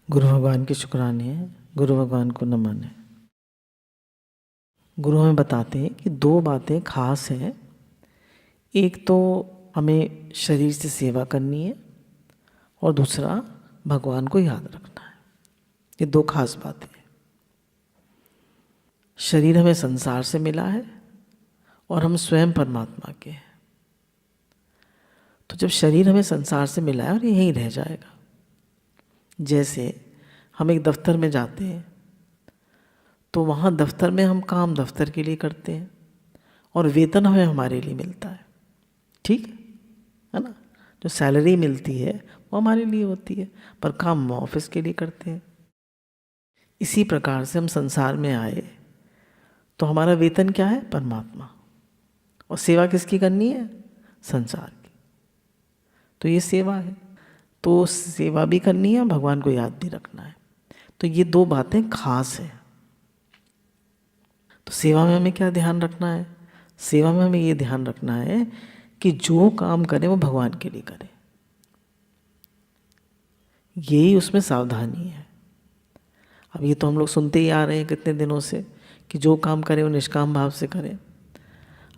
गुरु भगवान की शुक्राने हैं, गुरु भगवान को नमन है। गुरु हमें बताते हैं कि दो बातें खास हैं। एक तो हमें शरीर से सेवा करनी है और दूसरा भगवान को याद रखना है। ये दो खास बातें हैं। शरीर हमें संसार से मिला है और हम स्वयं परमात्मा के हैं। तो जब शरीर हमें संसार से मिला है और यहीं रह जाएगा। जैसे हम एक दफ्तर में जाते हैं तो वहाँ दफ्तर में हम काम दफ्तर के लिए करते हैं और वेतन हमें हमारे लिए मिलता है, ठीक है ना। जो सैलरी मिलती है वो हमारे लिए होती है, पर काम हम ऑफिस के लिए करते हैं। इसी प्रकार से हम संसार में आए तो हमारा वेतन क्या है? परमात्मा। और सेवा किसकी करनी है? संसार की। तो ये सेवा है। तो सेवा भी करनी है, भगवान को याद भी रखना है। तो ये दो बातें खास है। तो सेवा में हमें क्या ध्यान रखना है? सेवा में हमें ये ध्यान रखना है कि जो काम करें वो भगवान के लिए करें। यही उसमें सावधानी है। अब ये तो हम लोग सुनते ही आ रहे हैं कितने दिनों से कि जो काम करें वो निष्काम भाव से करें।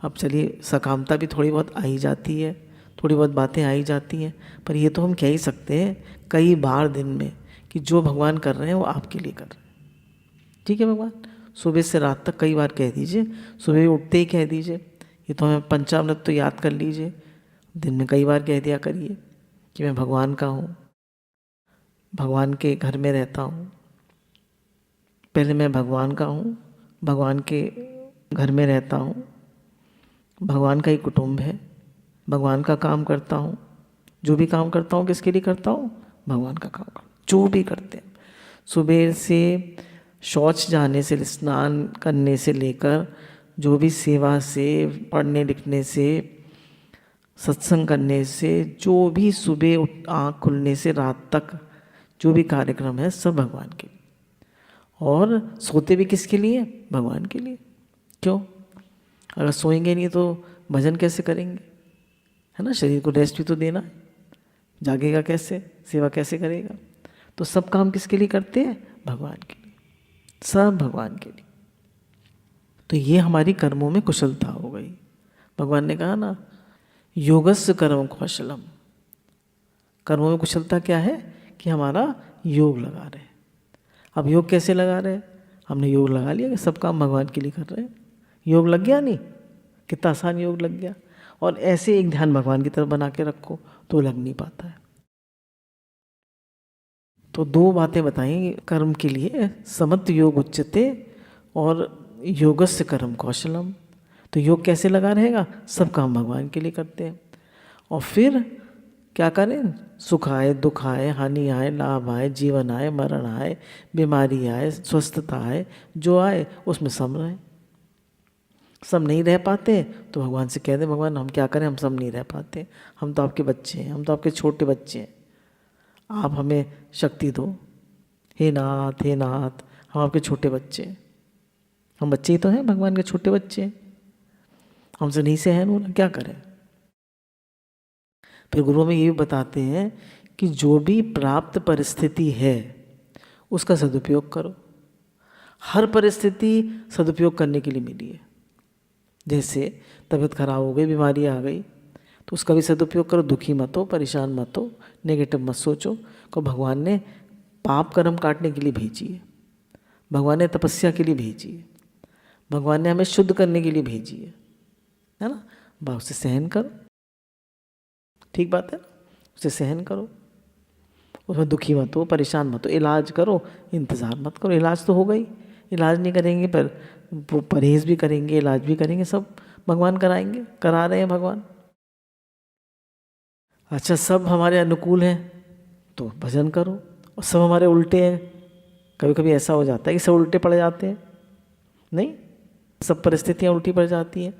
अब चलिए, सकामता भी थोड़ी बहुत आ ही जाती है, थोड़ी बहुत बातें आ ही जाती हैं, पर ये तो हम कह ही सकते हैं कई बार दिन में कि जो भगवान कर रहे हैं वो आपके लिए कर रहे हैं। ठीक है भगवान, सुबह से रात तक कई बार कह दीजिए, सुबह उठते ही कह दीजिए। ये तो हमें पंचामृत तो याद कर लीजिए, दिन में कई बार कह दिया करिए कि मैं भगवान का हूँ, भगवान के घर में रहता हूँ। पहले मैं भगवान का हूँ, भगवान के घर में रहता हूँ, भगवान का ही कुटुंब है, भगवान का काम करता हूँ। जो भी काम करता हूँ किसके लिए करता हूँ? भगवान का काम करता हूँ। जो भी करते हैं, सुबह से शौच जाने से, स्नान करने से लेकर जो भी सेवा से, पढ़ने लिखने से, सत्संग करने से, जो भी सुबह आँख खुलने से रात तक जो भी कार्यक्रम है सब भगवान के लिए। और सोते भी किसके लिए? भगवान के लिए। क्यों? अगर सोएंगे नहीं तो भजन कैसे करेंगे, है ना। शरीर को रेस्ट भी तो देना है, जागेगा कैसे, सेवा कैसे करेगा। तो सब काम किसके लिए करते हैं? भगवान के लिए, सब भगवान के लिए। तो ये हमारी कर्मों में कुशलता हो गई। भगवान ने कहा ना, योगस्य कर्म कौशलम। कर्मों में कुशलता क्या है? कि हमारा योग लगा रहे। अब योग कैसे लगा रहे? हमने योग लगा लिया कि सब काम भगवान के लिए कर रहे हैं। योग लग गया नहीं? कितना आसान योग लग गया। और ऐसे एक ध्यान भगवान की तरफ बना के रखो तो लग नहीं पाता है। तो दो बातें बताई कर्म के लिए, समत्व योग उच्यते और योगस्य कर्म कौशलम। तो योग कैसे लगा रहेगा? सब काम भगवान के लिए करते हैं। और फिर क्या करें? सुख आए, दुख आए, हानि आए, लाभ आए, जीवन आए, मरण आए, बीमारी आए, स्वस्थता आए, जो आए उसमें सम रहे। सब नहीं रह पाते तो भगवान से कह दे, भगवान हम क्या करें, हम सब नहीं रह पाते, हम तो आपके बच्चे हैं, हम तो आपके छोटे बच्चे हैं, आप हमें शक्ति दो। हे नाथ, हे नाथ, हम आपके छोटे बच्चे हैं। हम बच्चे ही तो हैं, भगवान के छोटे बच्चे हैं, हमसे नहीं सहन हो रहा, क्या करें। फिर गुरु में ये भी बताते हैं कि जो भी प्राप्त परिस्थिति है उसका सदुपयोग करो। हर परिस्थिति सदुपयोग करने के लिए मिली है। जैसे तबीयत खराब हो गई, बीमारी आ गई, तो उसका भी सदुपयोग करो। दुखी मत हो, परेशान मत हो, नेगेटिव मत सोचो। को भगवान ने पाप कर्म काटने के लिए भेजी है, भगवान ने तपस्या के लिए भेजी है, भगवान ने हमें शुद्ध करने के लिए भेजी है ना। बा उसे सहन करो, ठीक बात है, उसे सहन करो, उसमें दुखी मत हो, परेशान मत हो, इलाज करो, इंतज़ार मत करो। इलाज तो होगा ही, इलाज नहीं करेंगे पर वो परहेज़ भी करेंगे, इलाज भी करेंगे, सब भगवान कराएंगे, करा रहे हैं भगवान। अच्छा, सब हमारे अनुकूल हैं तो भजन करो, और सब हमारे उल्टे हैं। कभी कभी ऐसा हो जाता है कि सब उल्टे पड़ जाते हैं, नहीं, सब परिस्थितियाँ उल्टी पड़ जाती हैं,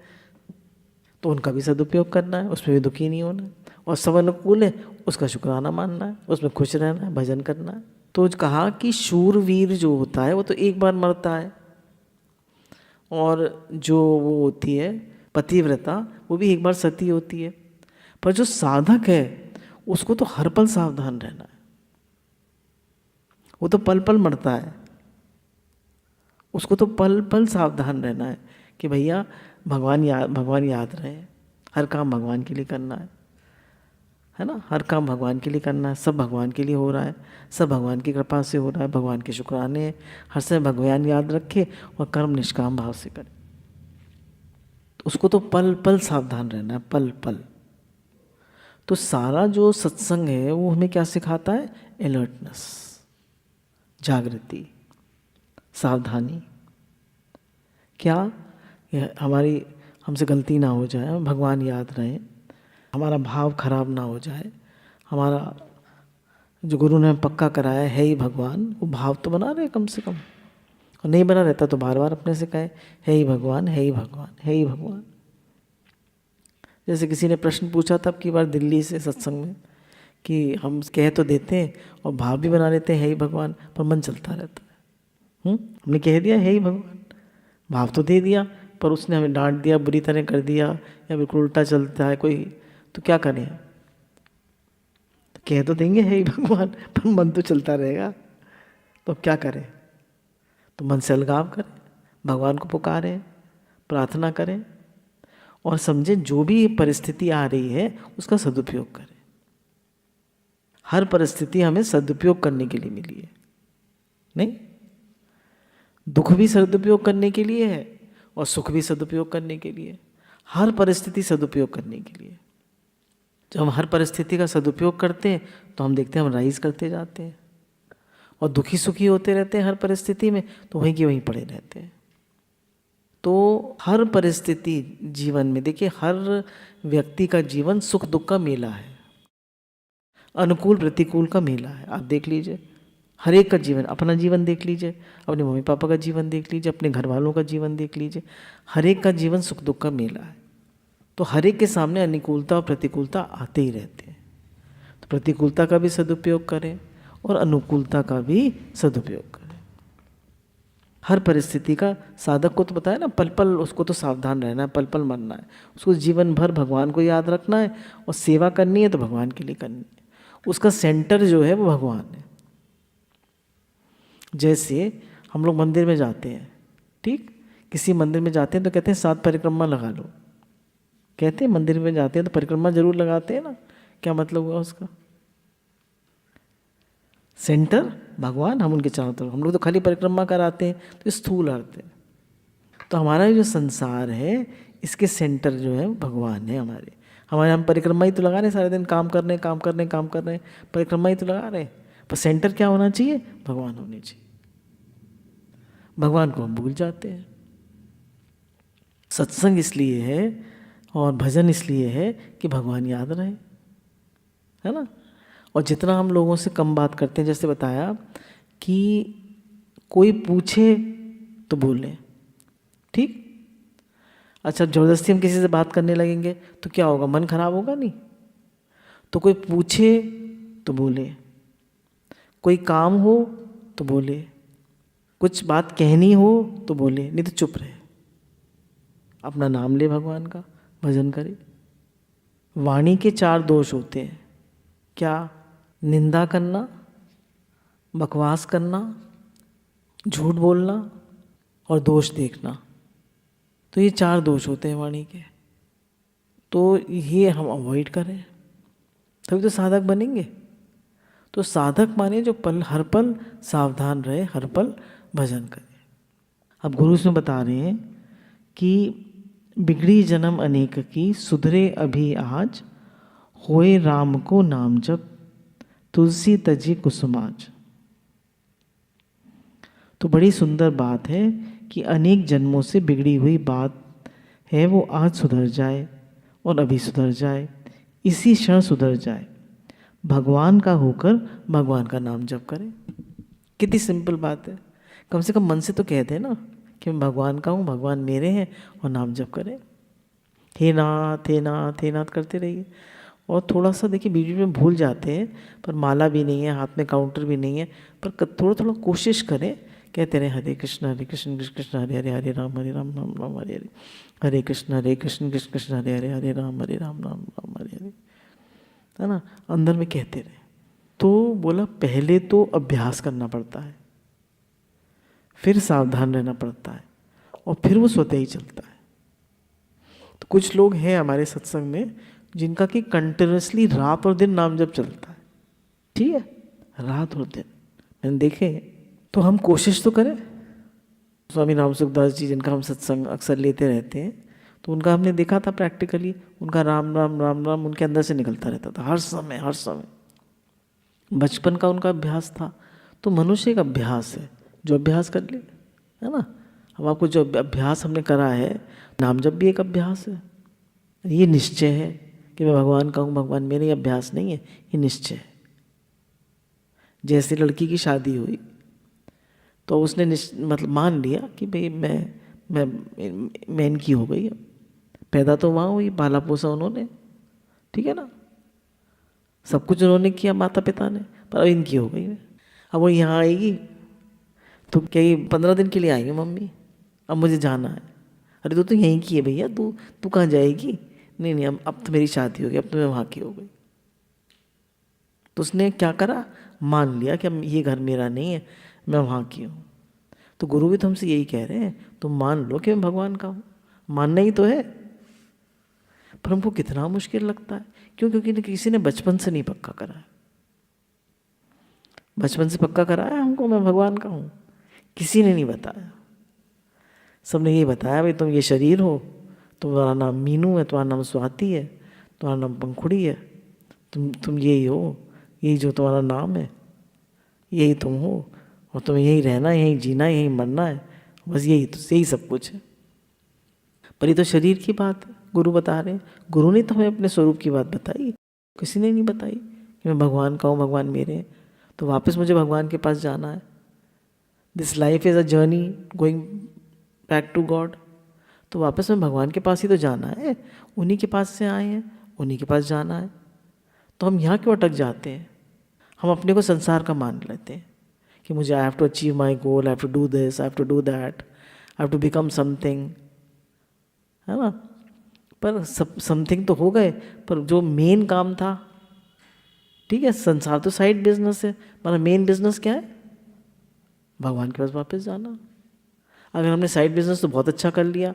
तो उनका भी सदुपयोग करना है, उसमें भी दुखी नहीं होना है। और सब अनुकूल है, उसका शुक्राना मानना है, उसमें खुश रहना है, भजन करना है। तो कहा कि शूरवीर जो होता है वो तो एक बार मरता है, और जो वो होती है पतिव्रता वो भी एक बार सती होती है। पर जो साधक है उसको तो हर पल सावधान रहना है, वो तो पल पल मरता है, उसको तो पल पल सावधान रहना है कि भैया भगवान याद रहे, हर काम भगवान के लिए करना है ना, हर काम भगवान के लिए करना है, सब भगवान के लिए हो रहा है, सब भगवान की कृपा से हो रहा है, भगवान के शुक्राने हैं, हर समय भगवान याद रखे और कर्म निष्काम भाव से करे। तो उसको तो पल पल सावधान रहना है, पल पल। तो सारा जो सत्संग है वो हमें क्या सिखाता है? अलर्टनेस, जागृति, सावधानी। क्या? हमारी हमसे गलती ना हो जाए, भगवान याद रहे, हमारा भाव खराब ना हो जाए, हमारा जो गुरु ने पक्का कराया है ही भगवान, वो भाव तो बना रहे कम से कम, और नहीं बना रहता तो बार बार अपने से कहे है ही भगवान, है ही भगवान, है ही भगवान। जैसे किसी ने प्रश्न पूछा था अब की बार दिल्ली से सत्संग में कि हम कह तो देते हैं और भाव भी बना लेते हैं है ही भगवान, पर मन चलता रहता है। हमने कह दिया है ही भगवान, भाव तो दे दिया, पर उसने हमें डांट दिया, बुरी तरह कर दिया, या बिल्कुल उल्टा चलता है कोई, तो क्या करें? तो कह तो देंगे है ही भगवान, पर मन तो चलता रहेगा, तो अब क्या करें? तो मन से अलगाव करें, भगवान को पुकारें, प्रार्थना करें और समझें जो भी परिस्थिति आ रही है उसका सदुपयोग करें। हर परिस्थिति हमें सदुपयोग करने के लिए मिली है, नहीं? दुख भी सदुपयोग करने के लिए है और सुख भी सदुपयोग करने के लिए, हर परिस्थिति सदुपयोग करने के लिए। जब हम हर परिस्थिति का सदुपयोग करते हैं तो हम देखते हैं हम राइज करते जाते हैं, और दुखी सुखी होते रहते हैं हर परिस्थिति में तो वहीं की वहीं पड़े रहते हैं। तो हर परिस्थिति जीवन में, देखिए हर व्यक्ति का जीवन सुख दुख का मेला है, अनुकूल प्रतिकूल का मेला है। आप देख लीजिए हर एक का जीवन, अपना जीवन देख लीजिए, अपने मम्मी पापा का जीवन देख लीजिए, अपने घर वालों का जीवन देख लीजिए, हर एक का जीवन सुख दुख का मेला है। तो हर एक के सामने अनुकूलता और प्रतिकूलता आते ही रहते हैं। तो प्रतिकूलता का भी सदुपयोग करें और अनुकूलता का भी सदुपयोग करें। हर परिस्थिति का साधक को तो बताया ना, पल पल उसको तो सावधान रहना है, पल पल मरना है, उसको जीवन भर भगवान को याद रखना है, और सेवा करनी है तो भगवान के लिए करनी है। उसका सेंटर जो है वो भगवान है। जैसे हम लोग मंदिर में जाते हैं, ठीक, किसी मंदिर में जाते हैं तो कहते हैं 7 परिक्रमा लगा लो, कहते हैं मंदिर में जाते हैं तो परिक्रमा जरूर लगाते हैं ना। क्या मतलब हुआ उसका? सेंटर भगवान, हम उनके चारों तरफ, हम लोग तो खाली परिक्रमा कराते हैं तो स्थूल अर्थ है। तो हमारा जो संसार है इसके सेंटर जो है भगवान है हमारे हम परिक्रमा ही तो लगा रहे हैं, सारे दिन काम कर रहे हैं, परिक्रमा ही तो लगा रहे हैं, पर सेंटर क्या होना चाहिए? भगवान होने चाहिए। भगवान को हम भूल जाते हैं। सत्संग इसलिए है और भजन इसलिए है कि भगवान याद रहे, है ना। और जितना हम लोगों से कम बात करते हैं, जैसे बताया कि कोई पूछे तो बोलें, ठीक। अच्छा, ज़बरदस्ती हम किसी से बात करने लगेंगे तो क्या होगा? मन खराब होगा नहीं? तो कोई पूछे तो बोले, कोई काम हो तो बोले, कुछ बात कहनी हो तो बोले, नहीं तो चुप रहे, अपना नाम ले, भगवान का भजन करे। वाणी के 4 दोष होते हैं। क्या? निंदा करना, बकवास करना, झूठ बोलना और दोष देखना। तो ये 4 दोष होते हैं वाणी के। तो ये हम अवॉइड करें तभी तो साधक बनेंगे। तो साधक माने जो हर पल सावधान रहे, हर पल भजन करे। अब गुरु इसमें बता रहे हैं कि बिगड़ी जन्म अनेक की, सुधरे अभी आज, होए राम को नाम जप, तुलसी तजी कुसुमाज। तो बड़ी सुंदर बात है कि अनेक जन्मों से बिगड़ी हुई बात है वो आज सुधर जाए और अभी सुधर जाए, इसी क्षण सुधर जाए, भगवान का होकर भगवान का नाम जप करें। कितनी सिंपल बात है। कम से कम मन से तो कहते हैं ना कि मैं भगवान का हूँ, भगवान मेरे हैं, और नाम जप करें। हे नाथ, हे नाथ, हे नाथ करते रहिए। और थोड़ा सा देखिए बीच में भूल जाते हैं, पर माला भी नहीं है, हाथ में काउंटर भी नहीं है, पर थोड़ा थोड़ा कोशिश करें, कहते रहे हरे कृष्ण कृष्ण कृष्ण हरे हरे, हरे राम राम राम हरे हरे, हरे कृष्ण कृष्ण कृष्ण हरे हरे, हरे राम राम राम हरे हरे, है ना। अंदर में कहते रहे। तो बोला पहले तो अभ्यास करना पड़ता है, फिर सावधान रहना पड़ता है, और फिर वो स्वतः ही चलता है। तो कुछ लोग हैं हमारे सत्संग में जिनका कि कंटिन्यूसली रात और दिन नाम जप चलता है, ठीक है, रात और दिन मैंने देखे हैं। तो हम कोशिश तो करें। स्वामी राम सुखदास जी जिनका हम सत्संग अक्सर लेते रहते हैं, तो उनका हमने देखा था प्रैक्टिकली, उनका राम राम राम राम उनके अंदर से निकलता रहता था हर समय हर समय। बचपन का उनका अभ्यास था। तो मनुष्य एक अभ्यास है, जो अभ्यास कर ले, है ना। अब आपको जो अभ्यास हमने करा है, नाम जप भी एक अभ्यास है। ये निश्चय है कि मैं भगवान का हूँ, भगवान मेरे, ये अभ्यास नहीं है, ये निश्चय है। जैसे लड़की की शादी हुई तो उसने मतलब मान लिया कि भाई मैं इनकी हो गई। पैदा तो वहाँ हुई, पाला पोसा उन्होंने, ठीक है ना, सब कुछ उन्होंने किया माता पिता ने, पर अब इनकी हो गई। अब वो यहाँ आएगी तो क्या 15 दिन के लिए आएगी मम्मी, अब मुझे जाना है। अरे तो यहीं की है भैया, तू कहाँ जाएगी? नहीं नहीं, अब तो मेरी शादी हो गई, अब तो मैं वहाँ की हो गई। तो उसने क्या करा, मान लिया कि अब ये घर मेरा नहीं है, मैं वहाँ की हूँ। तो गुरु भी तो हमसे यही कह रहे हैं, तुम मान लो कि मैं भगवान का हूँ, मानना ही तो है। पर हमको कितना मुश्किल लगता है, क्यों? क्योंकि किसी ने बचपन से नहीं पक्का करा है। बचपन से पक्का कराया हमको मैं भगवान का हूँ, किसी ने नहीं बताया। सबने यही बताया, भाई तुम ये शरीर हो, तुम्हारा नाम मीनू है, तुम्हारा नाम स्वाति है, तुम्हारा नाम पंखुड़ी है, तुम यही हो, यही जो तुम्हारा नाम है, यही तुम हो, और तुम्हें यही रहना, यही जीना, यही मरना है, बस यही सब कुछ है। पर ये तो शरीर की बात है, गुरु बता रहे हैं। गुरु ने तो हमें अपने स्वरूप की बात बताई, किसी ने नहीं बताई कि मैं भगवान का हूँ, भगवान मेरे हैं। तो वापस मुझे भगवान के पास जाना है। This life is a journey going back to God. तो वापस में भगवान के पास ही तो जाना है, उन्हीं के पास से आए हैं, उन्हीं के पास जाना है। तो हम यहाँ क्यों अटक जाते हैं? हम अपने को संसार का मान लेते हैं कि मुझे I have to achieve my goal, I have to do this, I have to do that, I have to become something, है ना। पर समथिंग तो हो गए, पर जो मेन काम था, ठीक है, संसार तो साइड बिजनेस है, मतलब मेन बिजनेस क्या है? भगवान के पास वापस जाना। अगर हमने साइड बिजनेस तो बहुत अच्छा कर लिया,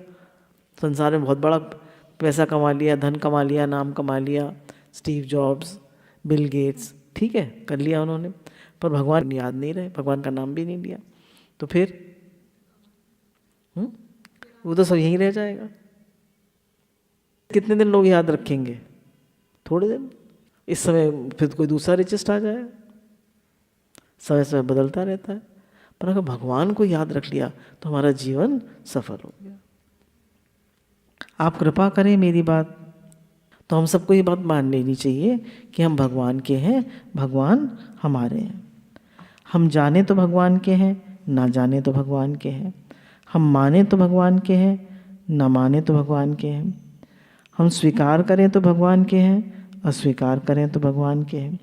संसार में बहुत बड़ा पैसा कमा लिया, धन कमा लिया, नाम कमा लिया, स्टीव जॉब्स, बिल गेट्स, ठीक है, कर लिया उन्होंने, पर भगवान याद नहीं रहे, भगवान का नाम भी नहीं लिया, तो फिर वो तो सब यहीं रह जाएगा। कितने दिन लोग याद रखेंगे? थोड़े दिन। इस समय फिर कोई दूसरा रिचेस्ट आ जाए, समय समय बदलता रहता है। पर अगर भगवान को याद रख लिया तो हमारा जीवन सफल हो गया। आप कृपा करें मेरी बात, तो हम सबको ये बात मान लेनी चाहिए कि हम भगवान के हैं, भगवान हमारे हैं। हम जाने तो भगवान के हैं, ना जाने तो भगवान के हैं। हम माने तो भगवान के हैं, ना माने तो भगवान के हैं। हम स्वीकार करें तो भगवान के हैं, अस्वीकार करें तो भगवान के हैं।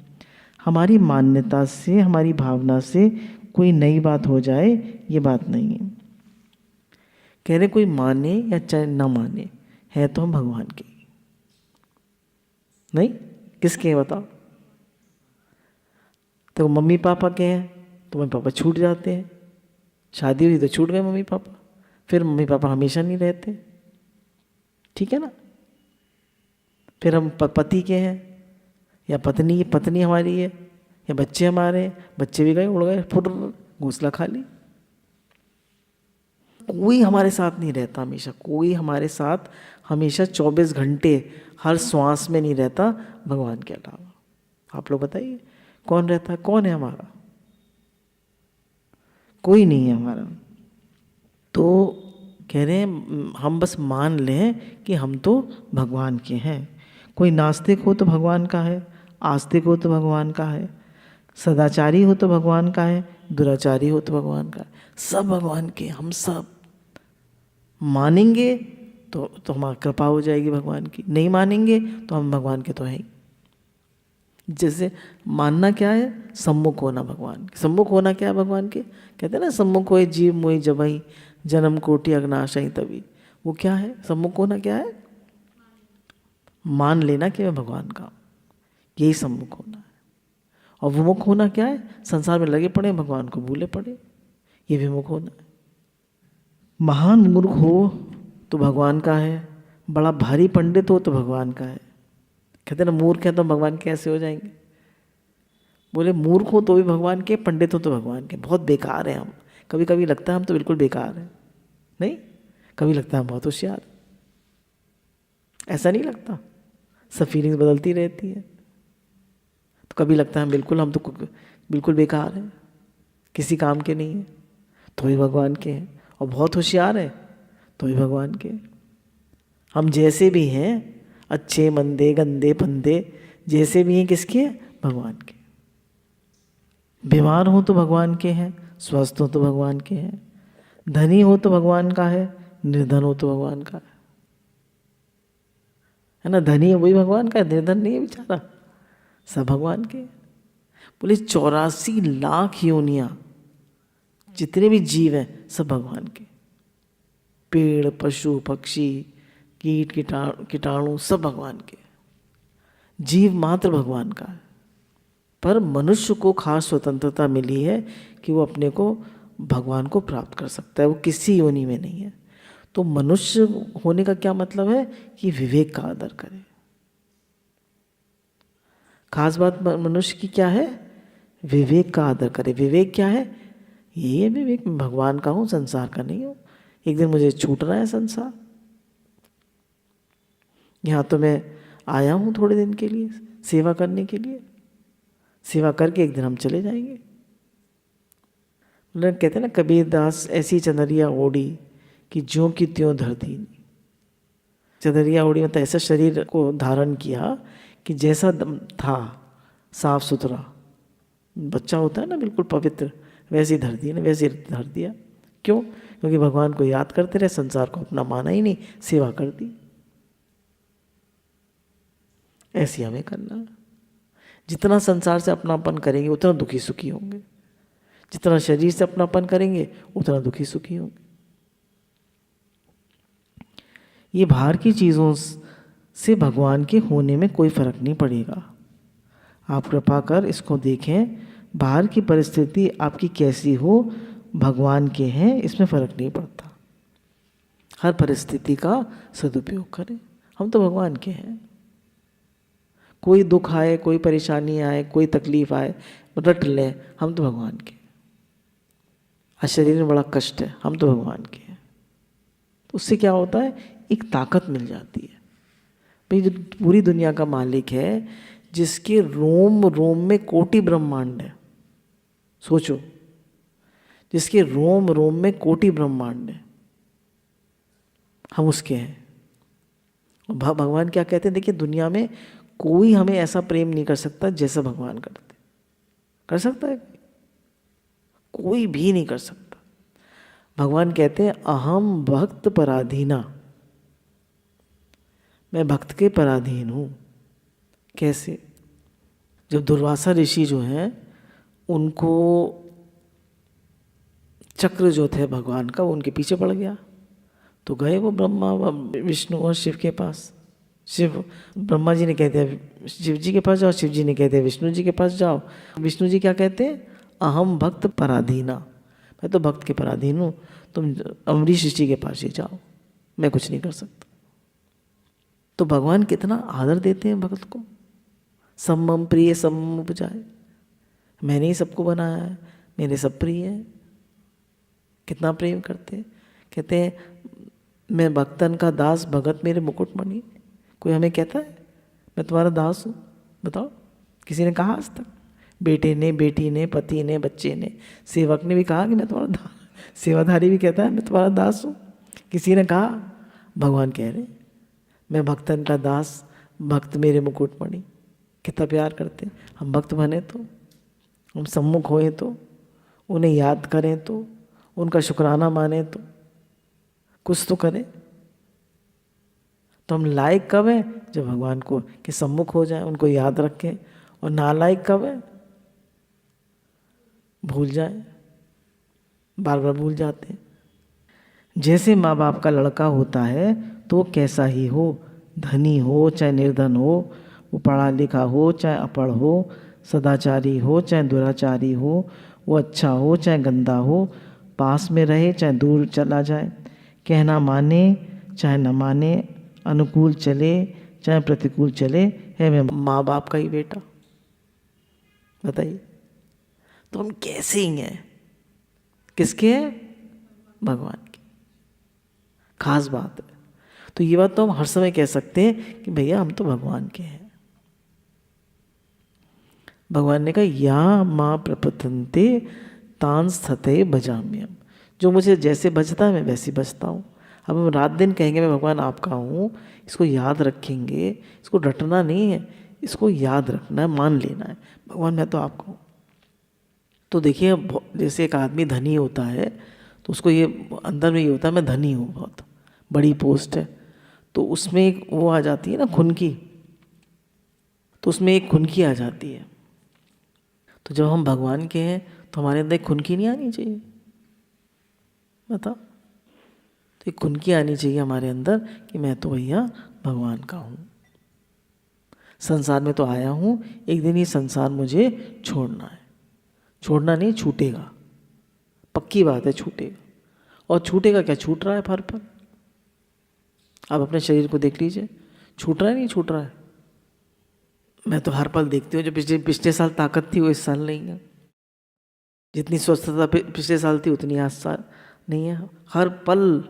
हमारी मान्यता से, हमारी भावना से कोई नई बात हो जाए, ये बात नहीं है। कह रहे कोई माने या चाहे ना माने, है तो हम भगवान के नहीं, किसके हैं बताओ? तो मम्मी पापा के हैं तो मम्मी पापा छूट जाते हैं, शादी हुई तो छूट गए मम्मी पापा, फिर मम्मी पापा हमेशा नहीं रहते, ठीक है ना। फिर हम पति के हैं या पत्नी हमारी है, या बच्चे हमारे, बच्चे भी गए, उड़ गए, फुट घोंसला खाली। कोई हमारे साथ नहीं रहता हमेशा, कोई हमारे साथ हमेशा 24 घंटे हर श्वास में नहीं रहता भगवान के अलावा। आप लोग बताइए कौन रहता है? कौन है हमारा? कोई नहीं है हमारा। तो कह रहे हैं हम बस मान लें कि हम तो भगवान के हैं। कोई नास्तिक हो तो भगवान का है, आस्तिक हो तो भगवान का है, सदाचारी हो तो भगवान का है, दुराचारी हो तो भगवान का है, सब भगवान के। हम सब मानेंगे तो हमारी कृपा हो जाएगी भगवान की, नहीं मानेंगे तो हम भगवान के तो हैं ही। जैसे मानना क्या है? सम्मुख होना भगवान के। सम्मुख होना क्या है भगवान के? कहते हैं ना, सम्मुख होए जीव मोहि जबहि, जन्म कोटि अग्नाशय तभी। वो क्या है? सम्मुख होना क्या है? मान लेना कि मैं भगवान का हूँ, यही सम्मुख होना है। और विमुख होना क्या है? संसार में लगे पड़े, भगवान को भूले पड़े, ये विमुख होना है। महान मूर्ख हो तो भगवान का है, बड़ा भारी पंडित हो तो भगवान का है। कहते ना मूर्ख है तो भगवान कैसे हो जाएंगे? बोले मूर्ख हो तो भी भगवान के, पंडित हो तो भगवान के। बहुत बेकार है हम। कभी कभी लगता है हम तो बिल्कुल बेकार हैं, नहीं? कभी लगता है हम बहुत होशियार। ऐसा नहीं लगता? सब फीलिंग्स बदलती रहती है। तो कभी लगता है हम तो बिल्कुल बेकार हैं, किसी काम के नहीं हैं, तो भी भगवान के हैं। और बहुत होशियार है तो भी भगवान के। हम जैसे भी हैं, अच्छे मंदे गंदे फंदे जैसे भी हैं, किसके हैं? भगवान के। बीमार हो तो भगवान के हैं, स्वस्थ हो तो भगवान के हैं, धनी हो तो भगवान का है, निर्धन हो तो भगवान का है ना? धनी है वही भगवान का है, निर्धन नहीं है बेचारा, सब भगवान के। बोले 84 लाख योनियां, जितने भी जीव हैं सब भगवान के। पेड़ पशु पक्षी कीट कीटाणु सब भगवान के। जीव मात्र भगवान का है। पर मनुष्य को खास स्वतंत्रता मिली है कि वो अपने को भगवान को प्राप्त कर सकता है, वो किसी योनि में नहीं है। तो मनुष्य होने का क्या मतलब है? कि विवेक का आदर करे। खास बात मनुष्य की क्या है? विवेक का आदर करे। विवेक क्या है? यही है विवेक, मैं भगवान का हूँ, संसार का नहीं हूँ। एक दिन मुझे छूटना है संसार। यहाँ तो मैं आया हूँ थोड़े दिन के लिए, सेवा करने के लिए। सेवा करके एक दिन हम चले जाएंगे। कहते हैं ना, कबीर दास ऐसी चंदरिया ओढ़ी कि ज्यों की त्यों धरती। चंदरिया ओढ़ी मतलब ऐसा शरीर को धारण किया कि जैसा था साफ सुथरा बच्चा होता है ना, बिल्कुल पवित्र, वैसी धर दी ना, वैसे धर दिया। क्यों? क्योंकि भगवान को याद करते रहे, संसार को अपना माना ही नहीं, सेवा कर दी। ऐसी हमें करना है। जितना संसार से अपनापन करेंगे उतना दुखी सुखी होंगे, जितना शरीर से अपनापन करेंगे उतना दुखी सुखी होंगे। ये बाहर की चीज़ों से भगवान के होने में कोई फर्क नहीं पड़ेगा। आप कृपा कर इसको देखें, बाहर की परिस्थिति आपकी कैसी हो, भगवान के हैं, इसमें फर्क नहीं पड़ता। हर परिस्थिति का सदुपयोग करें। हम तो भगवान के हैं। कोई दुख आए, कोई परेशानी आए, कोई तकलीफ आए, रट लें, हम तो भगवान के। आज शरीर में बड़ा कष्ट है, हम तो भगवान के हैं। तो उससे क्या होता है? एक ताकत मिल जाती है। भाई जो पूरी दुनिया का मालिक है, जिसके रोम रोम में कोटि ब्रह्मांड है, सोचो, जिसके रोम रोम में कोटि ब्रह्मांड है, हम उसके हैं। भगवान क्या कहते हैं? देखिए, दुनिया में कोई हमें ऐसा प्रेम नहीं कर सकता जैसा भगवान करते। कर सकता है? कोई भी नहीं कर सकता। भगवान कहते हैं अहम भक्त पराधीना, मैं भक्त के पराधीन हूँ। कैसे? जब दुर्वासा ऋषि जो हैं, उनको चक्र जो थे भगवान का, वो उनके पीछे पड़ गया, तो गए वो ब्रह्मा विष्णु और शिव के पास। ब्रह्मा जी ने कह दिया शिव जी के पास जाओ, शिव जी ने कह दिया विष्णु जी के पास जाओ। विष्णु जी क्या कहते हैं? अहम भक्त पराधीना, मैं तो भक्त के पराधीन हूँ, तुम अम्बरीश ऋषि के पास ही जाओ, मैं कुछ नहीं कर सकता। तो भगवान कितना आदर देते हैं भक्त को। सम्मम प्रिय सम्मम उपजाए, मैंने ही सबको बनाया है, मेरे सब प्रिय हैं। कितना प्रेम करते हैं। कहते हैं मैं भक्तन का दास, भगत मेरे मुकुटमणि। कोई हमें कहता है मैं तुम्हारा दास हूँ? बताओ, किसी ने कहा आज तक? बेटे ने, बेटी ने, पति ने, बच्चे ने, सेवक ने भी कहा कि मैं तुम्हारा दास। सेवाधारी भी कहता है मैं तुम्हारा दास हूँ। किसी ने कहा? भगवान कह रहे मैं भक्तन का दास, भक्त मेरे मुकुटमणि। कितना प्यार करते हैं। हम भक्त बने तो, हम सम्मुख होए तो, उन्हें याद करें तो, उनका शुक्राना माने तो, कुछ तो करें। तो हम लायक कब हैं? जब भगवान को के सम्मुख हो जाए, उनको याद रखें। और नालायक कब है? भूल जाए, बार बार भूल जाते हैं। जैसे माँ बाप का लड़का होता है तो कैसा ही हो, धनी हो चाहे निर्धन हो, वो पढ़ा लिखा हो चाहे अपढ़ हो, सदाचारी हो चाहे दुराचारी हो, वो अच्छा हो चाहे गंदा हो, पास में रहे चाहे दूर चला जाए, कहना माने चाहे न माने, अनुकूल चले चाहे प्रतिकूल चले, है मैं माँ बाप का ही बेटा। बताइए, तो हम कैसे ही हैं? किसके हैं? भगवान की। खास बात है। तो ये बात तो हम हर समय कह सकते हैं कि भैया हम तो भगवान के हैं। भगवान ने कहा या माँ प्रपतन्ते तान स्थते भजाम्यम, जो मुझे जैसे बचता है मैं वैसे बचता हूँ। अब हम रात दिन कहेंगे मैं भगवान आपका हूँ, इसको याद रखेंगे, इसको रटना नहीं है, इसको याद रखना है, मान लेना है, भगवान मैं तो आपका हूँ। तो देखिए, जैसे एक आदमी धनी होता है तो उसको ये अंदर में ये होता है मैं धनी हूँ, बहुत बड़ी पोस्ट है, तो उसमें एक वो आ जाती है ना खुनकी, तो उसमें एक खुनकी आ जाती है। तो जब हम भगवान के हैं तो हमारे अंदर एक खुनकी नहीं आनी चाहिए? बताओ, तो एक खुनकी आनी चाहिए हमारे अंदर कि मैं तो भैया भगवान का हूँ। संसार में तो आया हूँ, एक दिन ये संसार मुझे छोड़ना है। छोड़ना नहीं, छूटेगा, पक्की बात है छूटेगा। और छूटेगा क्या? छूट रहा है हर पल। आप अपने शरीर को देख लीजिए, छूट रहा है नहीं छूट रहा है? मैं तो हर पल देखती हूँ, जो पिछले साल ताकत थी वो इस साल नहीं है, जितनी स्वस्थता पिछले साल थी उतनी आज साल नहीं है। हर पल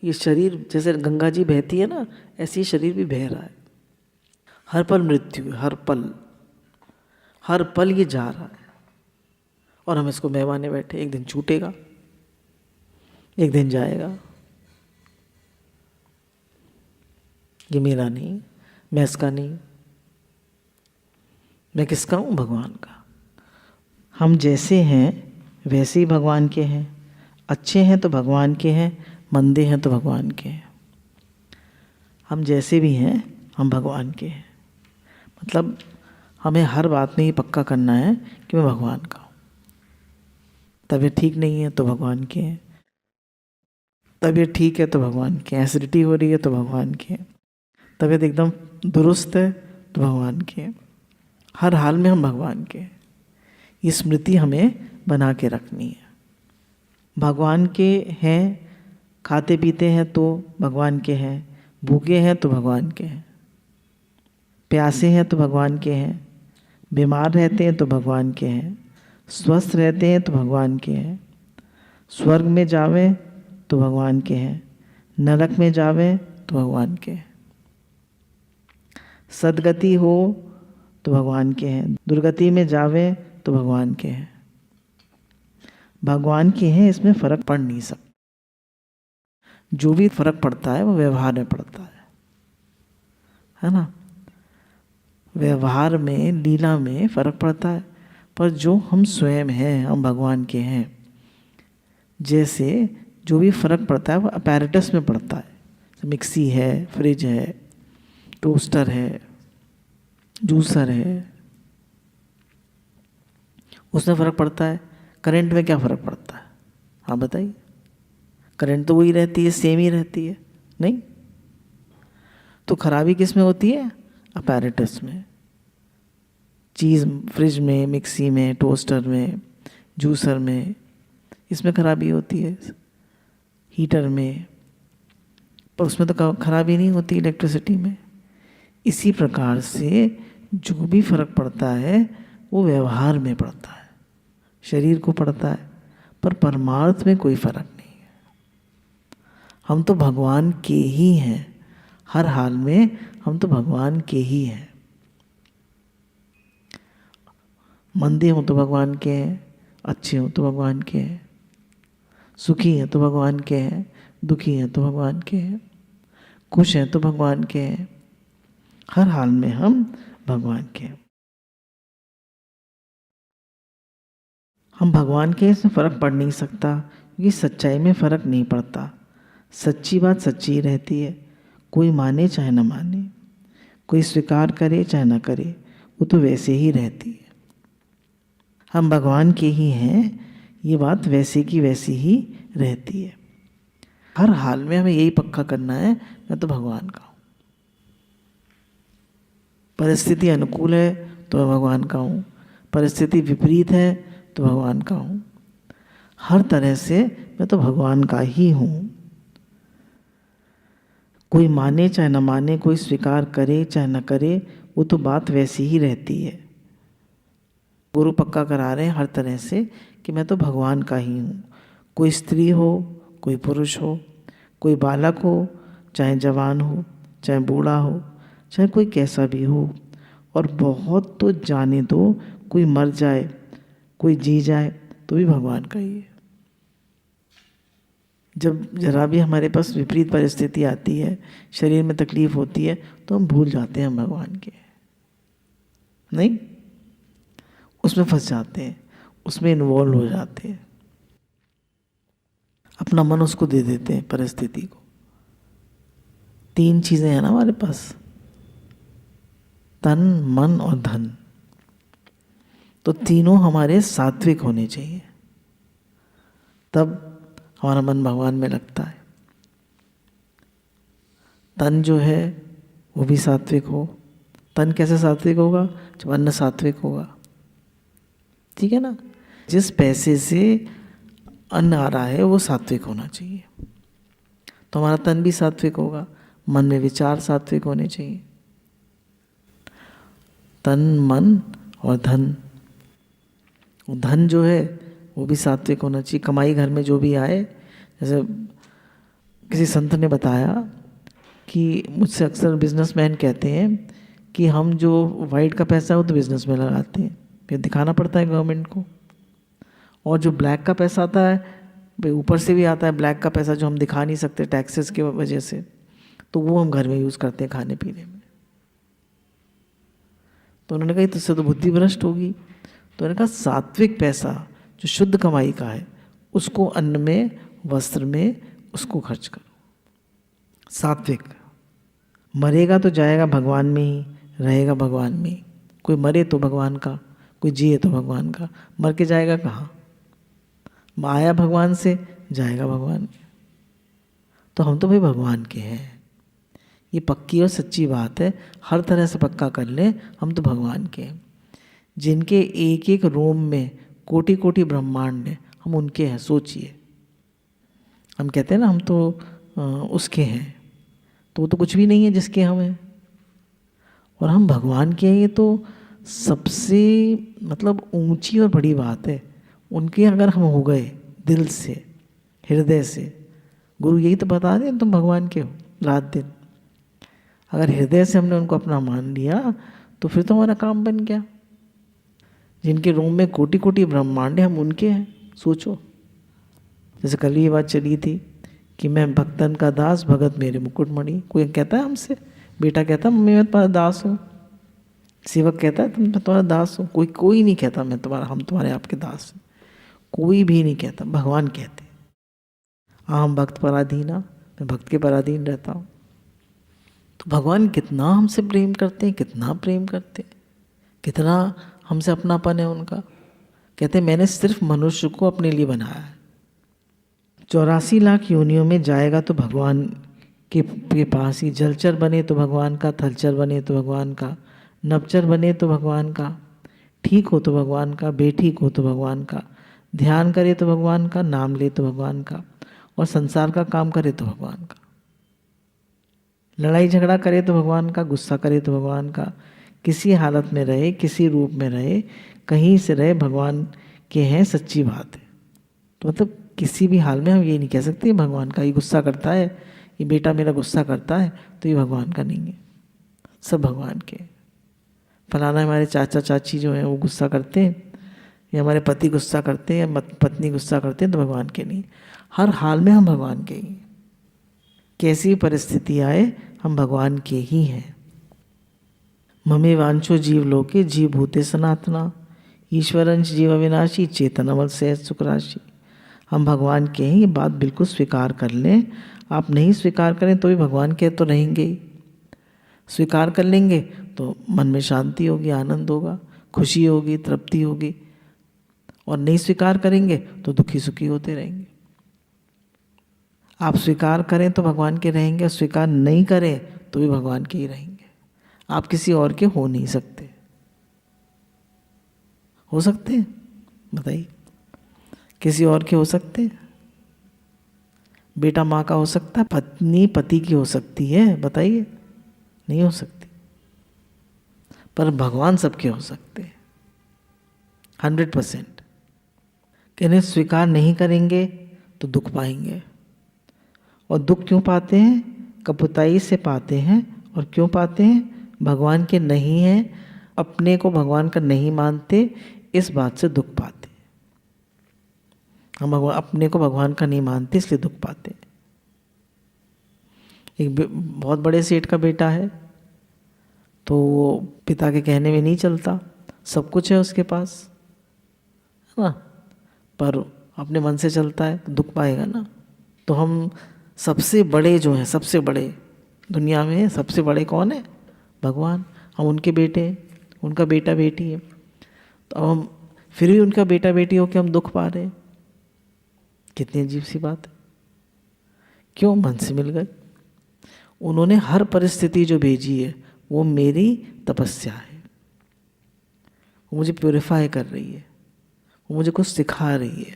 ये शरीर, जैसे गंगा जी बहती है ना, ऐसे ही शरीर भी बह रहा है। हर पल मृत्यु है, हर पल ये जा रहा है, और हम इसको मेहमाने बैठे। एक दिन छूटेगा, एक दिन जाएगा। ये मेरा नहीं, मैं इसका नहीं, मैं किसका हूँ? भगवान का। हम जैसे हैं वैसे ही भगवान के हैं। अच्छे हैं तो भगवान के हैं, मंदे हैं तो भगवान के हैं। हम जैसे भी हैं हम भगवान के हैं। मतलब हमें हर बात में ये पक्का करना है कि मैं भगवान का हूँ। तबीयत ठीक नहीं है तो भगवान के हैं, तबीयत ठीक है तो भगवान के हैं, एसिडिटी हो रही है तो भगवान के हैं, तबीयत एकदम दुरुस्त है तो भगवान के हैं। हर हाल में हम भगवान के हैं। ये स्मृति हमें बना के रखनी है। भगवान के हैं, खाते पीते हैं तो भगवान के हैं, भूखे हैं तो भगवान के हैं, प्यासे हैं तो भगवान के हैं, बीमार रहते हैं तो भगवान के हैं, स्वस्थ रहते हैं तो भगवान के हैं, स्वर्ग में जावे तो भगवान के हैं, नरक में जावे तो भगवान के हैं, सदगति हो तो भगवान के हैं, दुर्गति में जावे तो भगवान के हैं। भगवान के हैं, इसमें फर्क पड़ नहीं सकता। जो भी फर्क पड़ता है वो व्यवहार में पड़ता है ना? व्यवहार में, लीला में फर्क पड़ता है, पर जो हम स्वयं हैं, हम भगवान के हैं, जैसे जो भी फर्क पड़ता है वो अपैरेटस में पड़ता है। मिक्सी है, फ्रिज है, टोस्टर है, जूसर है, उसमें फ़र्क पड़ता है। करंट में क्या फ़र्क पड़ता है? हाँ बताइए। करंट तो वही रहती है, सेम ही रहती है, नहीं? तो खराबी किस में होती है? अपैरेटस में। चीज़ फ्रिज में, मिक्सी में, टोस्टर में, जूसर में, इसमें खराबी होती है। हीटर में, पर उसमें तो खराबी नहीं होती, इलेक्ट्रिसिटी में। इसी प्रकार से जो भी फर्क पड़ता है वो व्यवहार में पड़ता है, शरीर को पड़ता है, पर परमार्थ में कोई फर्क नहीं है। हम तो भगवान के ही हैं, हर हाल में हम तो भगवान के ही हैं। मंदे हों तो भगवान के हैं, अच्छे हों तो भगवान के हैं, सुखी हैं तो भगवान के हैं, दुखी हैं तो भगवान के हैं, खुश हैं तो भगवान के हैं। हर हाल में हम भगवान के हैं। हम भगवान के, इसमें फ़र्क पड़ नहीं सकता, क्योंकि सच्चाई में फ़र्क नहीं पड़ता। सच्ची बात सच्ची रहती है, कोई माने चाहे न माने, कोई स्वीकार करे चाहे न करे, वो तो वैसे ही रहती है। हम भगवान के ही हैं, ये बात वैसे की वैसी ही रहती है। हर हाल में हमें यही पक्का करना है, मैं तो भगवान का हूँ। परिस्थिति अनुकूल है तो मैं भगवान का हूँ, परिस्थिति विपरीत है तो भगवान का हूँ। हर तरह से मैं तो भगवान का ही हूँ। कोई माने चाहे न माने, कोई स्वीकार करे चाहे न करे, वो तो बात वैसी ही रहती है। गुरु पक्का करा रहे हैं हर तरह से कि मैं तो भगवान का ही हूँ। कोई स्त्री हो, कोई पुरुष हो, कोई बालक हो चाहे जवान हो, चाहे बूढ़ा हो, चाहे कोई कैसा भी हो, और बहुत तो जाने दो, कोई मर जाए कोई जी जाए तो भी भगवान का ही है। जब जरा भी हमारे पास विपरीत परिस्थिति आती है, शरीर में तकलीफ होती है, तो हम भूल जाते हैं हम भगवान के नहीं, उसमें फंस जाते हैं, उसमें इन्वॉल्व हो जाते हैं, अपना मन उसको दे देते हैं परिस्थिति को। 3 चीजें हैं ना हमारे पास, तन मन और धन। तो तीनों हमारे सात्विक होने चाहिए, तब हमारा मन भगवान में लगता है। तन जो है वो भी सात्विक हो। तन कैसे सात्विक होगा? जब अन्न सात्विक होगा, ठीक है ना। जिस पैसे से अन्न आ रहा है वो सात्विक होना चाहिए, तो हमारा तन भी सात्विक होगा। मन में विचार सात्विक होने चाहिए। तन मन और धन, धन जो है वो भी सात्विक होना चाहिए। कमाई घर में जो भी आए, जैसे किसी संत ने बताया कि मुझसे अक्सर बिजनेसमैन कहते हैं कि हम जो वाइट का पैसा है वो तो बिजनेस में लगाते हैं, फिर दिखाना पड़ता है गवर्नमेंट को। और जो ब्लैक का पैसा आता है, भाई ऊपर से भी आता है ब्लैक का पैसा, जो हम दिखा नहीं सकते टैक्सेस की वजह से, तो वो हम घर में यूज़ करते हैं खाने पीने में। तो उन्होंने कहा तुझसे तो बुद्धि भ्रष्ट होगी। तो उन्होंने कहा सात्विक पैसा जो शुद्ध कमाई का है, उसको अन्न में, वस्त्र में, उसको खर्च करो। सात्विक। मरेगा तो जाएगा भगवान में ही, रहेगा भगवान में ही। कोई मरे तो भगवान का, कोई जिए तो भगवान का। मर के जाएगा कहाँ? आया भगवान से, जाएगा भगवान में। तो हम तो भाई भगवान के हैं, ये पक्की और सच्ची बात है। हर तरह से पक्का कर लें, हम तो भगवान के हैं। जिनके एक एक रोम में कोटि कोटि ब्रह्मांड है, हम उनके हैं। सोचिए, हम कहते हैं ना हम तो उसके हैं, तो वो तो कुछ भी नहीं है जिसके हम हैं। और हम भगवान के हैं, ये तो सबसे मतलब ऊंची और बड़ी बात है। उनके अगर हम हो गए दिल से, हृदय से, गुरु यही तो बता दें तुम भगवान के हो रात दिन। अगर हृदय से हमने उनको अपना मान लिया तो फिर तो हमारा काम बन गया। जिनके रोम में कोटि कोटि ब्रह्मांड है, हम उनके हैं। सोचो, जैसे कल ये बात चली थी कि मैं भक्तन का दास, भगत मेरे मुकुटमणि। कोई कहता है हमसे, बेटा कहता मम्मी मैं तुम्हारा दास हूँ, सेवक कहता है तुम तुम्हारा दास हो। कोई नहीं कहता मैं तुम्हारा, हम तुम्हारे आपके दास हैं। कोई भी नहीं कहता, भगवान कहते। हम भक्त पराधीना, मैं भक्त के पराधीन रहता हूँ। तो भगवान कितना हमसे प्रेम करते हैं, कितना प्रेम करते हैं, कितना हमसे अपनापन है उनका। कहते हैं मैंने सिर्फ मनुष्य को अपने लिए बनाया है। 84 लाख योनियों में जाएगा तो भगवान के पास ही। जलचर बने तो भगवान का, थलचर बने तो भगवान का, नवचर बने तो भगवान का, ठीक हो तो भगवान का, बेठीक हो तो भगवान का, ध्यान करे तो भगवान का, नाम ले तो भगवान का, और संसार का काम करे तो भगवान का। लड़ाई झगड़ा करे तो भगवान का, गुस्सा करे तो भगवान का। किसी हालत में रहे, किसी रूप में रहे, कहीं से रहे, भगवान के हैं, सच्ची बात है। तो मतलब किसी भी हाल में हम ये नहीं कह सकते भगवान का। ये गुस्सा करता है, ये बेटा मेरा गुस्सा करता है, तो ये भगवान का नहीं है, सब भगवान के। फलाना हमारे चाचा चाची जो हैं वो गुस्सा करते हैं, या हमारे पति गुस्सा करते हैं, या पत्नी गुस्सा करते हैं, तो भगवान के नहीं। हर हाल में हम भगवान के ही। कैसी परिस्थिति आए हम भगवान के ही हैं। ममे वांछो जीव लोके जीव भूते सनातना, ईश्वरंश जीव अविनाशी, चेतनमल सहज सुखराशि। हम भगवान के हैं, ये बात बिल्कुल स्वीकार कर लें। आप नहीं स्वीकार करें तो भी भगवान के तो रहेंगे ही। स्वीकार कर लेंगे तो मन में शांति होगी, आनंद होगा, खुशी होगी, तृप्ति होगी। और नहीं स्वीकार करेंगे तो दुखी सुखी होते रहेंगे। आप स्वीकार करें तो भगवान के रहेंगे, और स्वीकार नहीं करें तो भी भगवान के ही रहेंगे। आप किसी और के हो नहीं सकते। हो सकते हैं? बताइए। किसी और के हो सकते हैं? बेटा माँ का हो सकता है, पत्नी पति की हो सकती है, बताइए। नहीं हो सकती। पर भगवान सबके हो सकते हैं 100%। कहने स्वीकार नहीं करेंगे तो दुख पाएंगे। और दुख क्यों पाते हैं? कपटाई से पाते हैं। और क्यों पाते हैं? भगवान के नहीं हैं, अपने को भगवान का नहीं मानते, इस बात से दुख पाते। हम भगवान अपने को भगवान का नहीं मानते इसलिए दुख पाते। एक बहुत बड़े सेठ का बेटा है, तो वो पिता के कहने में नहीं चलता, सब कुछ है उसके पास, है ना, पर अपने मन से चलता है, दुख पाएगा ना। तो हम सबसे बड़े जो हैं, सबसे बड़े दुनिया में सबसे बड़े कौन है? भगवान। हम उनके बेटे हैं, उनका बेटा बेटी है। तो अब हम फिर भी उनका बेटा बेटी होकर हम दुख पा रहे हैं। कितनी अजीब सी बात है। क्यों? मन से मिल गए। उन्होंने हर परिस्थिति जो भेजी है वो मेरी तपस्या है, वो मुझे प्योरीफाई कर रही है, वो मुझे कुछ सिखा रही है,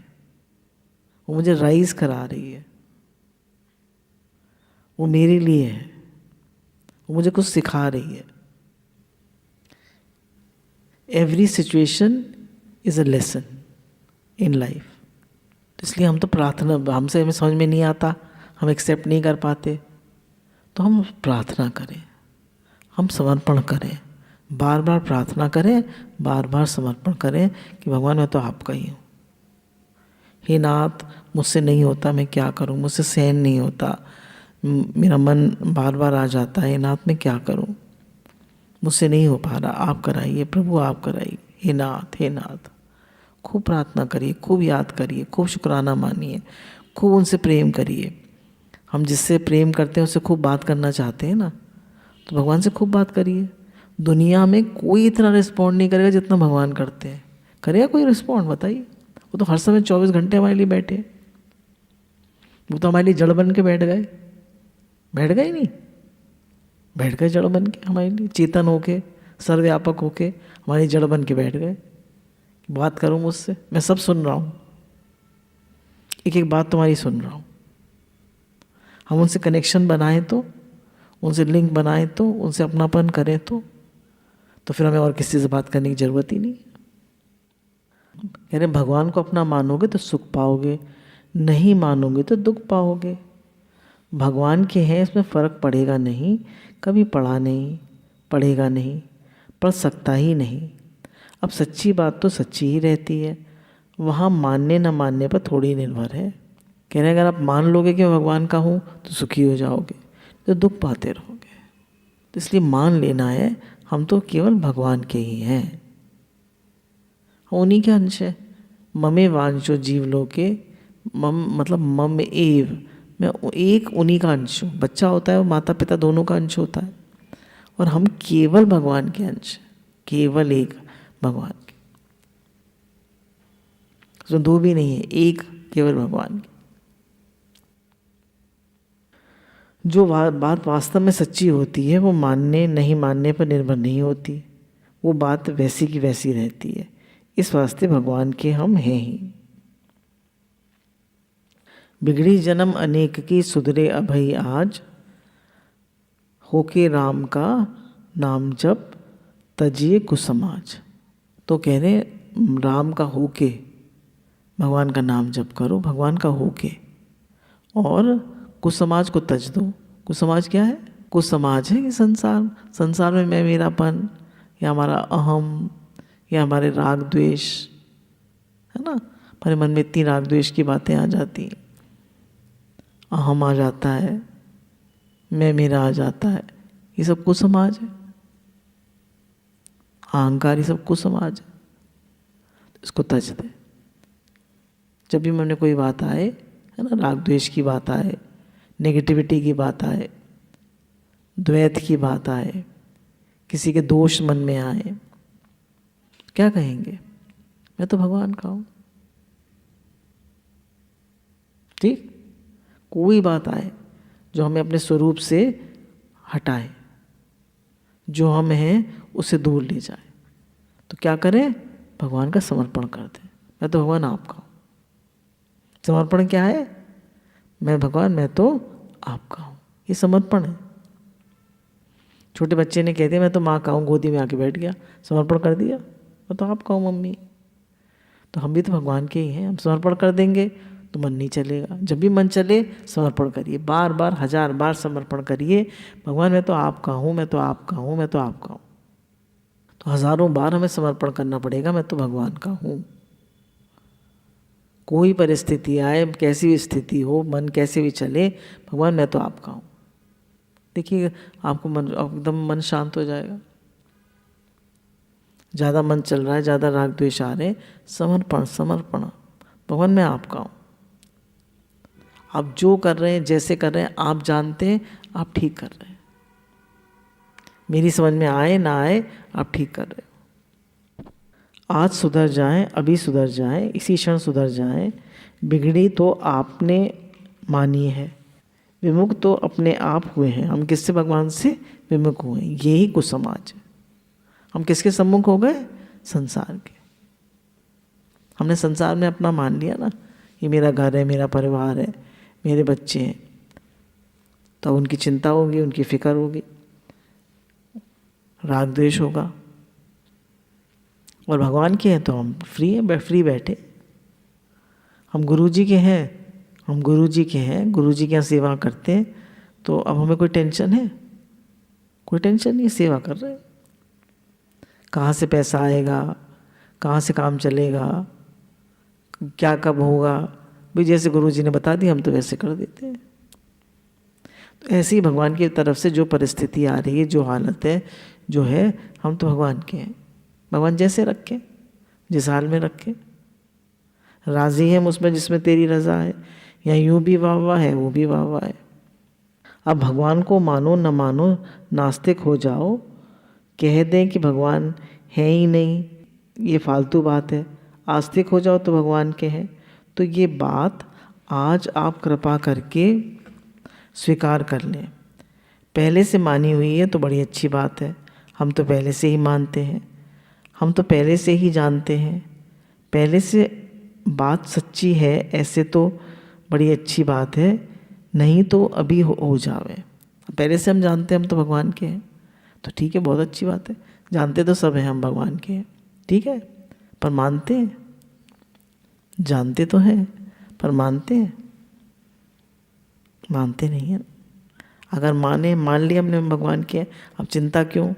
वो मुझे राइज करा रही है, वो मेरे लिए है, वो मुझे कुछ सिखा रही है। Every situation is a lesson in life. इसलिए हम तो प्रार्थना, हमसे हमें समझ में नहीं आता, हम एक्सेप्ट नहीं कर पाते, तो हम प्रार्थना करें, हम समर्पण करें, बार बार प्रार्थना करें, बार बार समर्पण करें कि भगवान मैं तो आपका ही हूँ। हे नाथ, मुझसे नहीं होता, मैं क्या करूँ, मुझसे सहन नहीं होता, मेरा मन बार बार आ जाता है, हे नाथ मैं क्या करूँ, मुझसे नहीं हो पा रहा, आप कराइए प्रभु, आप कराइए, हे नाथ, हे नाथ। खूब प्रार्थना करिए, खूब याद करिए, खूब शुक्राना मानिए, खूब उनसे प्रेम करिए। हम जिससे प्रेम करते हैं उससे खूब बात करना चाहते हैं ना, तो भगवान से खूब बात करिए। दुनिया में कोई इतना रिस्पॉन्ड नहीं करेगा जितना भगवान करते हैं। करेगा कोई रिस्पॉन्ड? बताइए। वो तो हर समय 24 घंटे हमारे लिए बैठे, वो तो हमारे लिए जड़ बन के बैठ गए। बैठ गए नहीं, बैठ गए जड़ बन के हमारे लिए, चेतन होके, सर्वव्यापक होके हमारी जड़ बन के बैठ गए। बात करूँ मुझसे, मैं सब सुन रहा हूँ, एक एक बात तुम्हारी सुन रहा हूँ। हम उनसे कनेक्शन बनाएं तो, उनसे लिंक बनाएं तो, उनसे अपनापन करें तो फिर हमें और किसी से बात करने की ज़रूरत ही नहीं। कह रहे भगवान को अपना मानोगे तो सुख पाओगे, नहीं मानोगे तो दुख पाओगे। भगवान के हैं इसमें फ़र्क पड़ेगा नहीं, कभी पड़ा नहीं, पड़ेगा नहीं, पड़ सकता ही नहीं। अब सच्ची बात तो सच्ची ही रहती है, वहाँ मानने न मानने पर थोड़ी निर्भर है। कह रहे हैं अगर आप मान लोगे कि मैं भगवान का हूँ तो सुखी हो जाओगे, तो दुख पाते रहोगे। तो इसलिए मान लेना है हम तो केवल भगवान के ही हैं, उन्हीं के अंश है। ममे वांचो जीवलोके, मम मतलब मम एव, मैं एक उन्हीं का अंश हूँ। बच्चा होता है वो माता पिता दोनों का अंश होता है, और हम केवल भगवान के अंश, केवल एक भगवान के, उसमें दो भी नहीं है, एक केवल भगवान की। जो बात वास्तव में सच्ची होती है वो मानने नहीं मानने पर निर्भर नहीं होती, वो बात वैसी की वैसी रहती है। इस वास्ते भगवान के हम हैं ही। बिगड़ी जन्म अनेक की, सुधरे अभई आज, होके राम का नाम जप, तजिए कुसमाज। तो कह रहे राम का होके, भगवान का नाम जप करो, भगवान का होके, और कुसमाज को तज दो। कुसमाज क्या है? कुसमाज है कि संसार में मैं मेरापन, या हमारा अहम, या हमारे राग द्वेष, है ना, हमारे मन में इतनी राग द्वेष की बातें आ जाती हैं, अहम आ जाता है, मैं मेरा आ जाता है, ये सब कुसमाज है, अहंकार, ये सब कुसमाज है। इसको तज दे। जब भी मन में कोई बात आए, है ना, राग द्वेष की बात आए, नेगेटिविटी की बात आए, द्वैत की बात आए, किसी के दोष मन में आए, क्या कहेंगे? मैं तो भगवान का हूँ। ठीक, कोई बात आए जो हमें अपने स्वरूप से हटाए, जो हम हैं उससे दूर ले जाए, तो क्या करें? भगवान का समर्पण कर दें। मैं तो भगवान आपका हूँ। समर्पण क्या है? मैं भगवान, मैं तो आपका हूँ, ये समर्पण है। छोटे बच्चे ने कह दिया मैं तो माँ का हूँ, गोदी में आके बैठ गया, समर्पण कर दिया, मैं तो आपका हूँ मम्मी। तो हम भी तो भगवान के ही हैं। हम समर्पण कर देंगे तो मन नहीं चलेगा। जब भी मन चले समर्पण करिए, बार बार 1000 बार समर्पण करिए, भगवान मैं तो आपका हूँ, मैं तो आपका हूँ, मैं तो आपका हूँ। तो हज़ारों बार हमें समर्पण करना पड़ेगा, मैं तो भगवान का हूँ। कोई परिस्थिति आए, कैसी भी स्थिति हो, मन कैसे भी चले, भगवान मैं तो आपका हूँ। देखिए आपको मन एकदम मन शांत हो जाएगा। ज़्यादा मन चल रहा है, ज़्यादा राग द्वेष आ रहे हैं, समर्पण समर्पण, भगवान मैं आपका हूँ। आप जो कर रहे हैं, जैसे कर रहे हैं, आप जानते हैं आप ठीक कर रहे हैं। मेरी समझ में आए ना आए, आप ठीक कर रहे हो। आज सुधर जाएं, अभी सुधर जाएं, इसी क्षण सुधर जाएं। बिगड़ी तो आपने मानी है, विमुख तो अपने आप हुए हैं। हम किससे? भगवान से विमुख हुए हैं। यही कुछ समाज है। हम किसके सम्मुख हो गए? संसार के। हमने संसार में अपना मान लिया ना, ये मेरा घर है, मेरा परिवार है, मेरे बच्चे हैं, तो उनकी चिंता होगी, उनकी फिक्र होगी, राग द्वेष होगा। और भगवान के हैं तो हम फ्री हैं, फ्री बैठे। हम गुरु जी के हैं, हम गुरु जी के हैं, गुरु जी के यहाँ सेवा करते हैं, तो अब हमें कोई टेंशन है? कोई टेंशन नहीं, सेवा कर रहे हैं। कहाँ से पैसा आएगा, कहाँ से काम चलेगा, क्या कब होगा, भी जैसे गुरु जी ने बता दिया हम तो वैसे कर देते हैं। तो ऐसे ही भगवान की तरफ से जो परिस्थिति आ रही है, जो हालत है, जो है, हम तो भगवान के हैं। भगवान जैसे रखे, जिस हाल में रखे, राजी है उसमें जिसमें तेरी रज़ा है, या यूँ भी वाह वाह है, वो भी वाह वाह है। अब भगवान को मानो न मानो, नास्तिक हो जाओ, कह दें कि भगवान है ही नहीं, ये फालतू बात है। आस्तिक हो जाओ तो भगवान के हैं। तो ये बात आज आप कृपा करके स्वीकार कर लें। पहले से मानी हुई है तो बड़ी अच्छी बात है। हम तो पहले से ही मानते हैं, हम तो पहले से ही जानते हैं, पहले से बात सच्ची है, ऐसे तो बड़ी अच्छी बात है। नहीं तो अभी हो जावे। पहले से हम जानते हैं हम तो भगवान के हैं, तो ठीक है, बहुत अच्छी बात है। जानते तो सब हैं हम भगवान के हैं, ठीक है, पर मानते हैं? जानते तो हैं पर मानते हैं? मानते नहीं है। अगर मान लिया हमने हम भगवान के हैं, अब चिंता क्यों,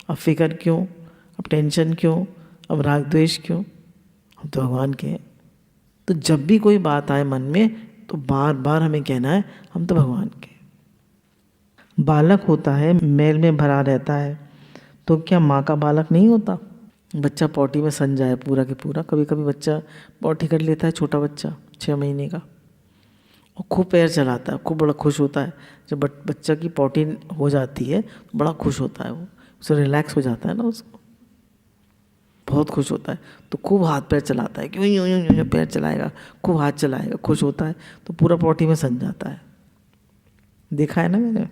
अब फिक्र क्यों, अब टेंशन क्यों, अब राग द्वेष क्यों? हम तो भगवान के हैं। तो जब भी कोई बात आए मन में तो बार बार हमें कहना है हम तो भगवान के। बालक होता है, मैल में भरा रहता है, तो क्या माँ का बालक नहीं होता? बच्चा पॉटी में सन जाए पूरा के पूरा, कभी कभी बच्चा पॉटी कर लेता है, छोटा बच्चा 6 महीने का, और खूब पैर चलाता है, खूब बड़ा खुश होता है। जब बच्चा की पॉटी हो जाती है तो बड़ा खुश होता है, वो उसे रिलैक्स हो जाता है ना, उसको बहुत खुश होता है, तो खूब हाथ पैर चलाता है, क्यों यूँ यूँ यूँ पैर चलाएगा, खूब हाथ चलाएगा, खुश होता है, तो पूरा पॉटी में सन जाता है। देखा है ना मैंने।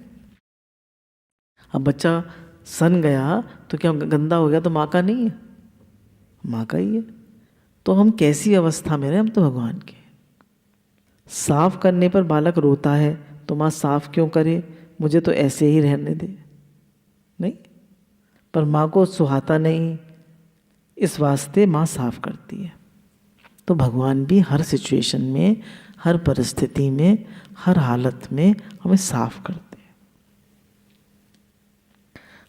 अब बच्चा सन गया तो क्या गंदा हो गया? तो माँ का नहीं है, माँ का ही है। तो हम कैसी अवस्था में रहे? हम तो भगवान के। साफ करने पर बालक रोता है तो माँ साफ क्यों करे, मुझे तो ऐसे ही रहने दे। नहीं, पर माँ को सुहाता नहीं, इस वास्ते माँ साफ करती है। तो भगवान भी हर सिचुएशन में, हर परिस्थिति में, हर हालत में हमें साफ करते हैं,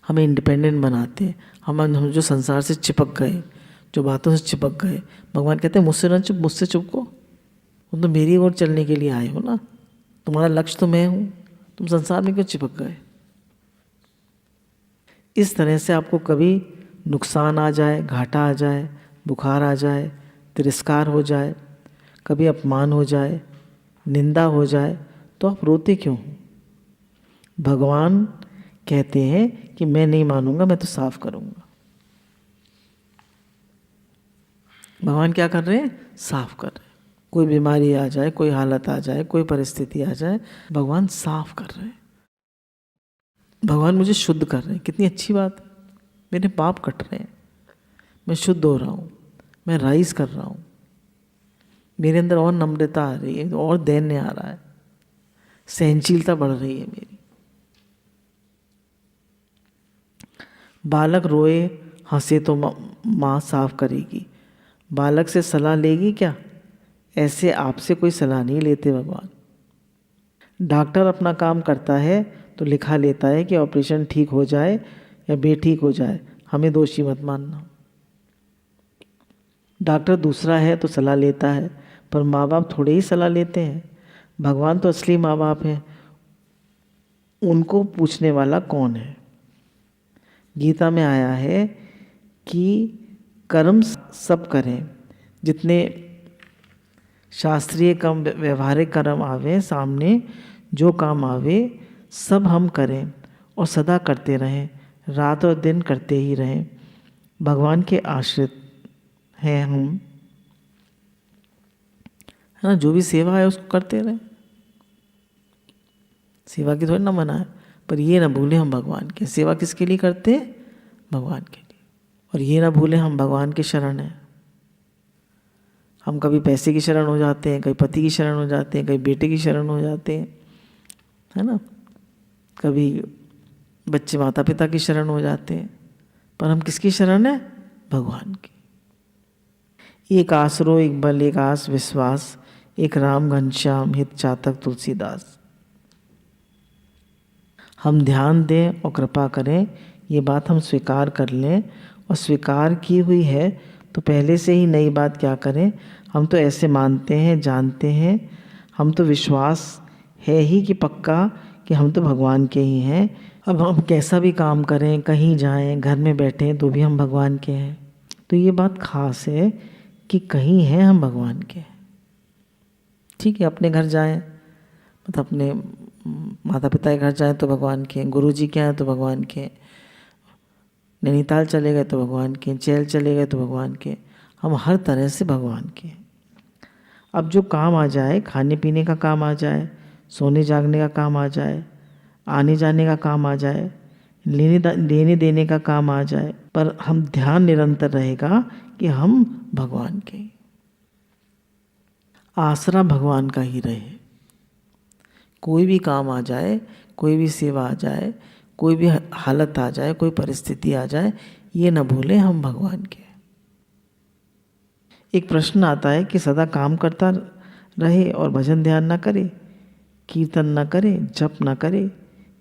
हमें इंडिपेंडेंट बनाते हैं। हम जो संसार से चिपक गए, जो बातों से चिपक गए, भगवान कहते हैं मुझसे न चुप, मुझसे चिपको, तुम तो मेरी ओर चलने के लिए आए हो ना, तुम्हारा लक्ष्य तो मैं हूँ, तुम संसार में क्यों चिपक गए? इस तरह से आपको कभी नुकसान आ जाए, घाटा आ जाए, बुखार आ जाए, तिरस्कार हो जाए, कभी अपमान हो जाए, निंदा हो जाए, तो आप रोते क्यों हो? भगवान कहते हैं कि मैं नहीं मानूंगा, मैं तो साफ करूंगा। भगवान क्या कर रहे हैं? साफ कर रहे हैं। कोई बीमारी आ जाए, कोई हालत आ जाए, कोई परिस्थिति आ जाए, भगवान साफ कर रहे हैं। भगवान मुझे शुद्ध कर रहे हैं। कितनी अच्छी बात है, मेरे पाप कट रहे हैं, मैं शुद्ध हो रहा हूँ, मैं राइज कर रहा हूँ, मेरे अंदर और नम्रता आ रही है, और दैन्य आ रहा है, सहनशीलता बढ़ रही है मेरी। बालक रोए हंसे तो माँ साफ करेगी, बालक से सलाह लेगी क्या? ऐसे आपसे कोई सलाह नहीं लेते भगवान। डॉक्टर अपना काम करता है तो लिखा लेता है कि ऑपरेशन ठीक हो जाए या बेठीक हो जाए, हमें दोषी मत मानना। डॉक्टर दूसरा है तो सलाह लेता है, पर माँ बाप थोड़े ही सलाह लेते हैं। भगवान तो असली माँ बाप हैं, उनको पूछने वाला कौन है? गीता में आया है कि कर्म सब करें, जितने शास्त्रीय कर्म व्यवहारिक कर्म आवे सामने, जो काम आवे सब हम करें और सदा करते रहें, रात और दिन करते ही रहें। भगवान के आश्रित हैं हम, है ना। जो भी सेवा है उसको करते रहें, सेवा की थोड़ी ना मना है, पर ये ना भूलें हम भगवान के सेवा किसके लिए करते हैं? भगवान के लिए। और ये ना भूलें हम भगवान के शरण हैं। हम कभी पैसे की शरण हो जाते हैं, कभी पति की शरण हो जाते हैं, कभी बेटे की शरण हो जाते हैं, है ना। कभी बच्चे माता पिता की शरण हो जाते हैं, पर हम किसकी शरण है? भगवान की। एक आसरो एक बल एक आस विश्वास, एक राम घनश्याम हित चातक तुलसीदास। हम ध्यान दें और कृपा करें, ये बात हम स्वीकार कर लें, और स्वीकार की हुई है तो पहले से ही नई बात क्या करें। हम तो ऐसे मानते हैं, जानते हैं, हम तो विश्वास है ही कि पक्का कि हम तो भगवान के ही हैं। अब हम कैसा भी काम करें, कहीं जाएं, घर में बैठें, तो भी हम भगवान के हैं। तो ये बात खास है कि कहीं हैं हम भगवान के। ठीक है, अपने घर जाएं, मतलब अपने माता पिता के घर जाएं तो भगवान के, गुरु जी के हैं तो भगवान के, नैनीताल चले गए तो भगवान के, चैल चले गए तो भगवान के, हम हर तरह से भगवान के। अब जो काम आ जाए, खाने पीने का काम आ जाए, सोने जागने का काम आ जाए, आने जाने का काम आ जाए, लेने देने का काम आ जाए, पर हम ध्यान निरंतर रहेगा कि हम भगवान के, आसरा भगवान का ही रहे। कोई भी काम आ जाए, कोई भी सेवा आ जाए, कोई भी हालत आ जाए, कोई परिस्थिति आ जाए, ये न भूलें हम भगवान के। एक प्रश्न आता है कि सदा काम करता रहे और भजन ध्यान ना करे, कीर्तन ना करे, जप ना करे,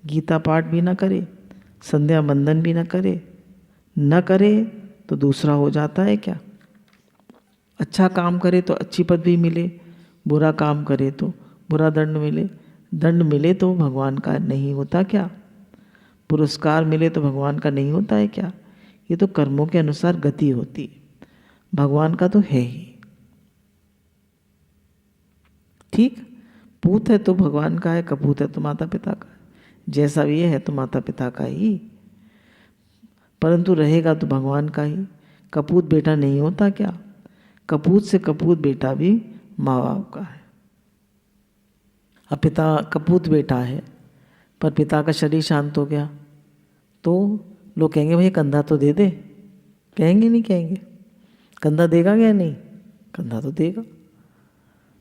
गीता पाठ भी ना करे, संध्या बंदन भी ना करे, न करे तो दूसरा हो जाता है क्या? अच्छा काम करे तो अच्छी पदवी मिले, बुरा काम करे तो बुरा दंड मिले, दंड मिले तो भगवान का नहीं होता क्या? पुरस्कार मिले तो भगवान का नहीं होता है क्या? ये तो कर्मों के अनुसार गति होती है, भगवान का तो है ही। ठीक, पूत है तो भगवान का है, कपूत है तो माता पिता का है, जैसा भी है तो माता पिता का ही, परंतु रहेगा तो भगवान का ही। कपूत बेटा नहीं होता क्या? कपूत से कपूत बेटा भी माँ बाप का है। अब पिता कपूत बेटा है, पर पिता का शरीर शांत हो गया तो लोग कहेंगे भाई कंधा तो दे दे, कहेंगे नहीं कहेंगे? कंधा देगा क्या? नहीं, कंधा तो देगा।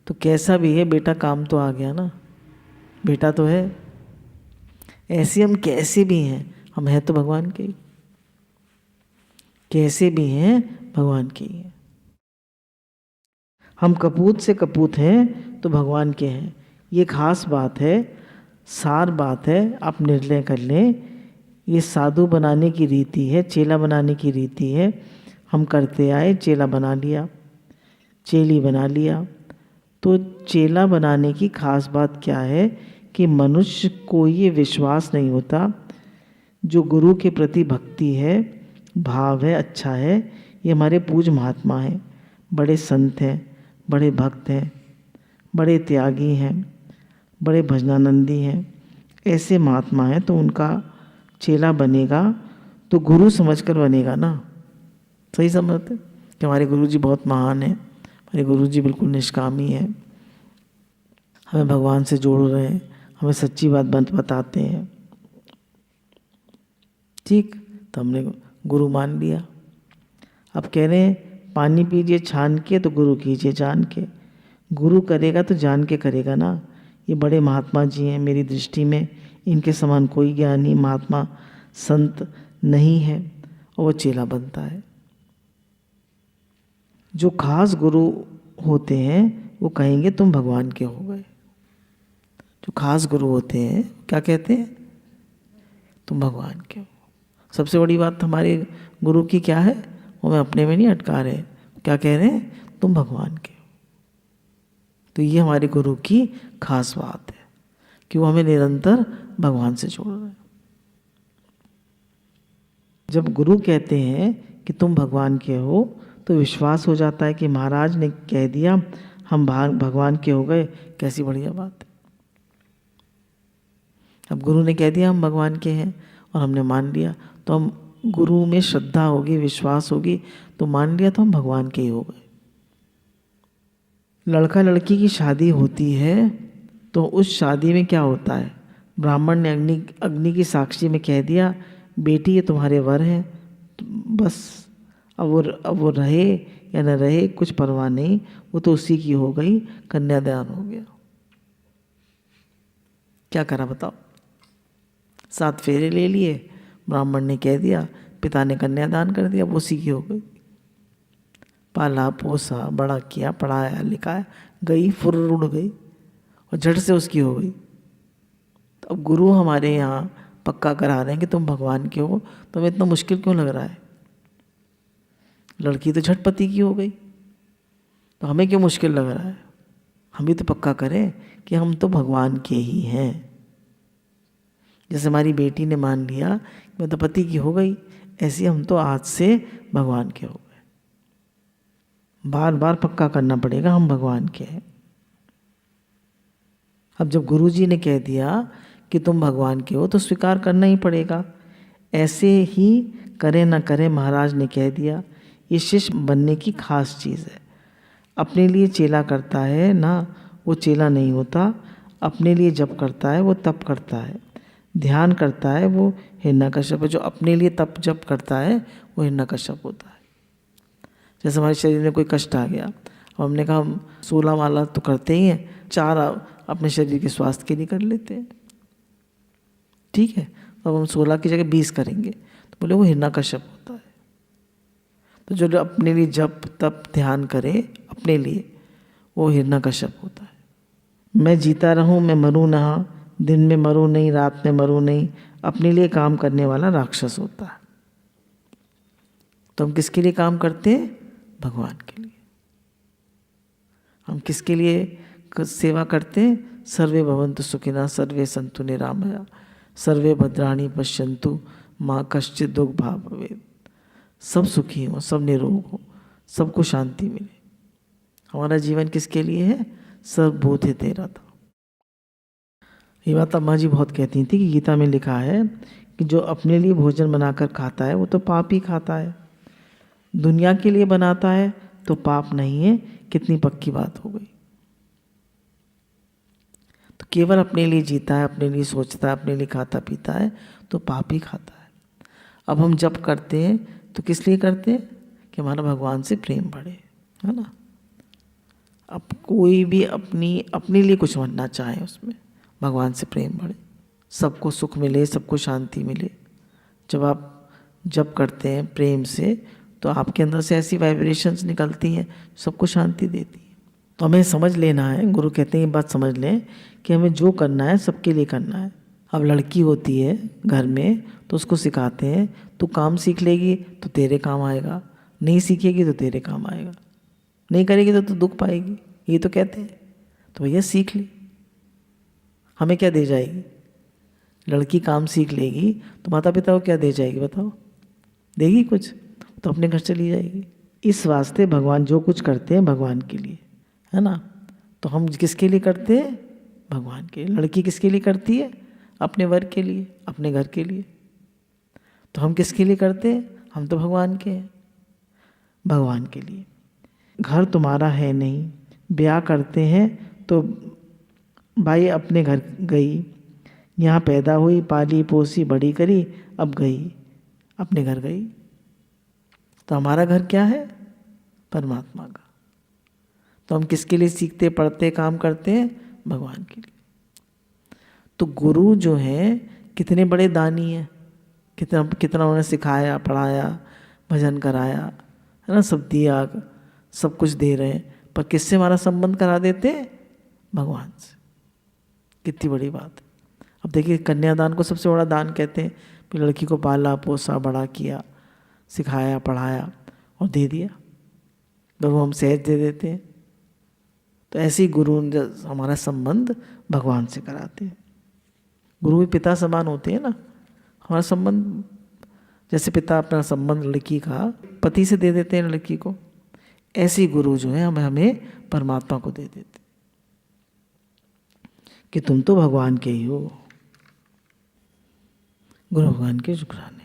तो कैसा भी है बेटा, काम तो आ गया ना, बेटा तो है। ऐसे हम कैसे भी हैं, हम हैं तो भगवान के ही, कैसे भी हैं भगवान के ही हैं। हम कपूत से कपूत हैं तो भगवान के हैं, ये खास बात है, सार बात है। आप निर्णय कर लें, ये साधु बनाने की रीति है, चेला बनाने की रीति है। हम करते आए, चेला बना लिया, चेली बना लिया। तो चेला बनाने की खास बात क्या है कि मनुष्य को ये विश्वास नहीं होता, जो गुरु के प्रति भक्ति है, भाव है, अच्छा है, ये हमारे पूज्य महात्मा हैं, बड़े संत हैं, बड़े भक्त हैं, बड़े त्यागी हैं, बड़े भजनानंदी हैं, ऐसे महात्मा हैं, तो उनका चेला बनेगा तो गुरु समझकर बनेगा ना। सही समझते कि हमारे गुरुजी बहुत महान हैं, हमारे गुरुजी बिल्कुल निष्कामी हैं, हमें भगवान से जोड़ रहे हैं, हमें सच्ची बात बताते हैं। ठीक, तो हमने गुरु मान लिया। अब कह रहे हैं पानी पीजिए छान के तो गुरु कीजिए जान के। गुरु करेगा तो जान के करेगा ना। ये बड़े महात्मा जी हैं मेरी दृष्टि में, इनके समान कोई ज्ञानी महात्मा संत नहीं है, और वो चेला बनता है। जो खास गुरु होते हैं वो कहेंगे तुम भगवान के हो गए। जो खास गुरु होते हैं क्या कहते हैं? तुम भगवान के हो। सबसे बड़ी बात हमारे गुरु की क्या है? वो मैं अपने में नहीं अटका रहे, क्या कह रहे हैं? तुम भगवान के हो। तो ये हमारे गुरु की खास बात है कि वो हमें निरंतर भगवान से जोड़ रहे हैं। जब गुरु कहते हैं कि तुम भगवान के हो तो विश्वास हो जाता है कि महाराज ने कह दिया हम भगवान के हो गए, कैसी बढ़िया बात है। अब गुरु ने कह दिया हम भगवान के हैं और हमने मान लिया, तो हम गुरु में श्रद्धा होगी, विश्वास होगी, तो मान लिया तो हम भगवान के ही हो गए। लड़का लड़की की शादी होती है तो उस शादी में क्या होता है? ब्राह्मण ने अग्नि की साक्षी में कह दिया बेटी ये तुम्हारे वर हैं, तो बस अब वो रहे या न रहे कुछ परवाह नहीं, वो तो उसी की हो गई, कन्यादान हो गया। क्या करा बताओ? 7 फेरे ले लिए, ब्राह्मण ने कह दिया, पिता ने कन्यादान कर दिया, वो उसी की हो गई। पाला पोसा बड़ा किया, पढ़ाया लिखाया, गई फुर्र उड़ गई और झट से उसकी हो गई। तो अब गुरु हमारे यहाँ पक्का करा रहे हैं कि तुम भगवान के हो, तो हमें इतना मुश्किल क्यों लग रहा है? लड़की तो झटपति की हो गई, तो हमें क्यों मुश्किल लग रहा है? हम भी तो पक्का करें कि हम तो भगवान के ही हैं। जैसे हमारी बेटी ने मान लिया कि मैं तो पति की हो गई, ऐसे हम तो आज से भगवान के हो गए। बार बार पक्का करना पड़ेगा हम भगवान के हैं। अब जब गुरु जी ने कह दिया कि तुम भगवान के हो तो स्वीकार करना ही पड़ेगा। ऐसे ही करे ना करे, महाराज ने कह दिया। ये शिष्य बनने की खास चीज़ है। अपने लिए चेला करता है ना, वो चेला नहीं होता। अपने लिए जप करता है वो तप करता है, ध्यान करता है वो हिरण्यकश्यप है। जो अपने लिए तप जप करता है वो हिरण्यकश्यप होता है। जैसे हमारे शरीर में कोई कष्ट आ गया, अब हमने कहा हम 16 माला तो करते ही हैं, 4 अपने शरीर के स्वास्थ्य के लिए कर लेते हैं, ठीक है, अब हम 16 की जगह 20 करेंगे, तो बोले वो हिरण्यकश्यप होता है। तो जो अपने लिए जप तप ध्यान करे अपने लिए, वो हिरण्यकश्यप होता है। मैं जीता रहूं मैं मरूं ना, दिन में मरूं नहीं रात में मरूं नहीं, अपने लिए काम करने वाला राक्षस होता है। तो हम किसके लिए काम करते हैं? भगवान के लिए। हम किसके लिए सेवा करते हैं? सर्वे भवन्तु सुखिनः सर्वे सन्तु निरामया सर्वे भद्राणि पश्यन्तु माँ कश्चित् दुःख भाग् भवेत्। सब सुखी हो, सब निरोग हो, सबको शांति मिले। हमारा जीवन किसके लिए है? सर्वभूत हिते रतः। ये बात अम्मा जी बहुत कहती थी कि गीता में लिखा है कि जो अपने लिए भोजन बनाकर खाता है वो तो पाप ही खाता है, दुनिया के लिए बनाता है तो पाप नहीं है। कितनी पक्की बात हो गई। तो केवल अपने लिए जीता है, अपने लिए सोचता है, अपने लिए खाता पीता है तो पाप ही खाता है। अब हम जप करते हैं तो किस लिए करते हैं? कि हमारा भगवान से प्रेम बढ़े, है ना। अब कोई भी अपने लिए कुछ बनना चाहे, उसमें भगवान से प्रेम बढ़े, सबको सुख मिले, सबको शांति मिले। जब आप जप करते हैं प्रेम से तो आपके अंदर से ऐसी वाइब्रेशंस निकलती हैं, सबको शांति देती हैं। तो हमें समझ लेना है, गुरु कहते हैं ये बात समझ लें कि हमें जो करना है सबके लिए करना है। अब लड़की होती है घर में तो उसको सिखाते हैं तू काम सीख लेगी तो तेरे काम आएगा, नहीं सीखेगी तो तेरे काम आएगा, नहीं करेगी तो तू दुख पाएगी, ये तो कहते हैं। तो भैया सीख ले, हमें क्या दे जाएगी? लड़की काम सीख लेगी तो माता पिता को क्या दे जाएगी बताओ? देगी कुछ? तो अपने घर चली जाएगी। इस वास्ते भगवान जो कुछ करते हैं भगवान के लिए, है ना। तो हम किसके लिए करते हैं? भगवान के। लड़की किसके लिए करती है? अपने वर के लिए, अपने घर के लिए। तो हम किसके लिए करते हैं? हम तो भगवान के हैं, भगवान के लिए। घर तुम्हारा है नहीं, ब्याह करते हैं तो भाई अपने घर गई, यहाँ पैदा हुई, पाली पोसी बड़ी करी, अब गई अपने घर गई। तो हमारा घर क्या है? परमात्मा का। तो हम किसके लिए सीखते, पढ़ते, काम करते हैं? भगवान के लिए। तो गुरु जो है कितने बड़े दानी हैं, कितना कितना उन्होंने सिखाया, पढ़ाया, भजन कराया, है ना, सब दिया, सब कुछ दे रहे हैं, पर किससे हमारा संबंध करा देते हैं? भगवान से। कितनी बड़ी बात है। अब देखिए, कन्यादान को सबसे बड़ा दान कहते हैं। फिर लड़की को पाला, पोसा, बड़ा किया, सिखाया, पढ़ाया और दे दिया, तो वो हम सहज दे देते हैं। तो ऐसे ही गुरु हमारा संबंध भगवान से कराते हैं। गुरु भी पिता समान होते हैं ना। हमारा संबंध, जैसे पिता अपना संबंध लड़की का पति से दे देते हैं लड़की को, ऐसे ही गुरु जो है हमें परमात्मा को दे देते कि तुम तो भगवान के ही हो। गुरु भगवान के शुक्राने।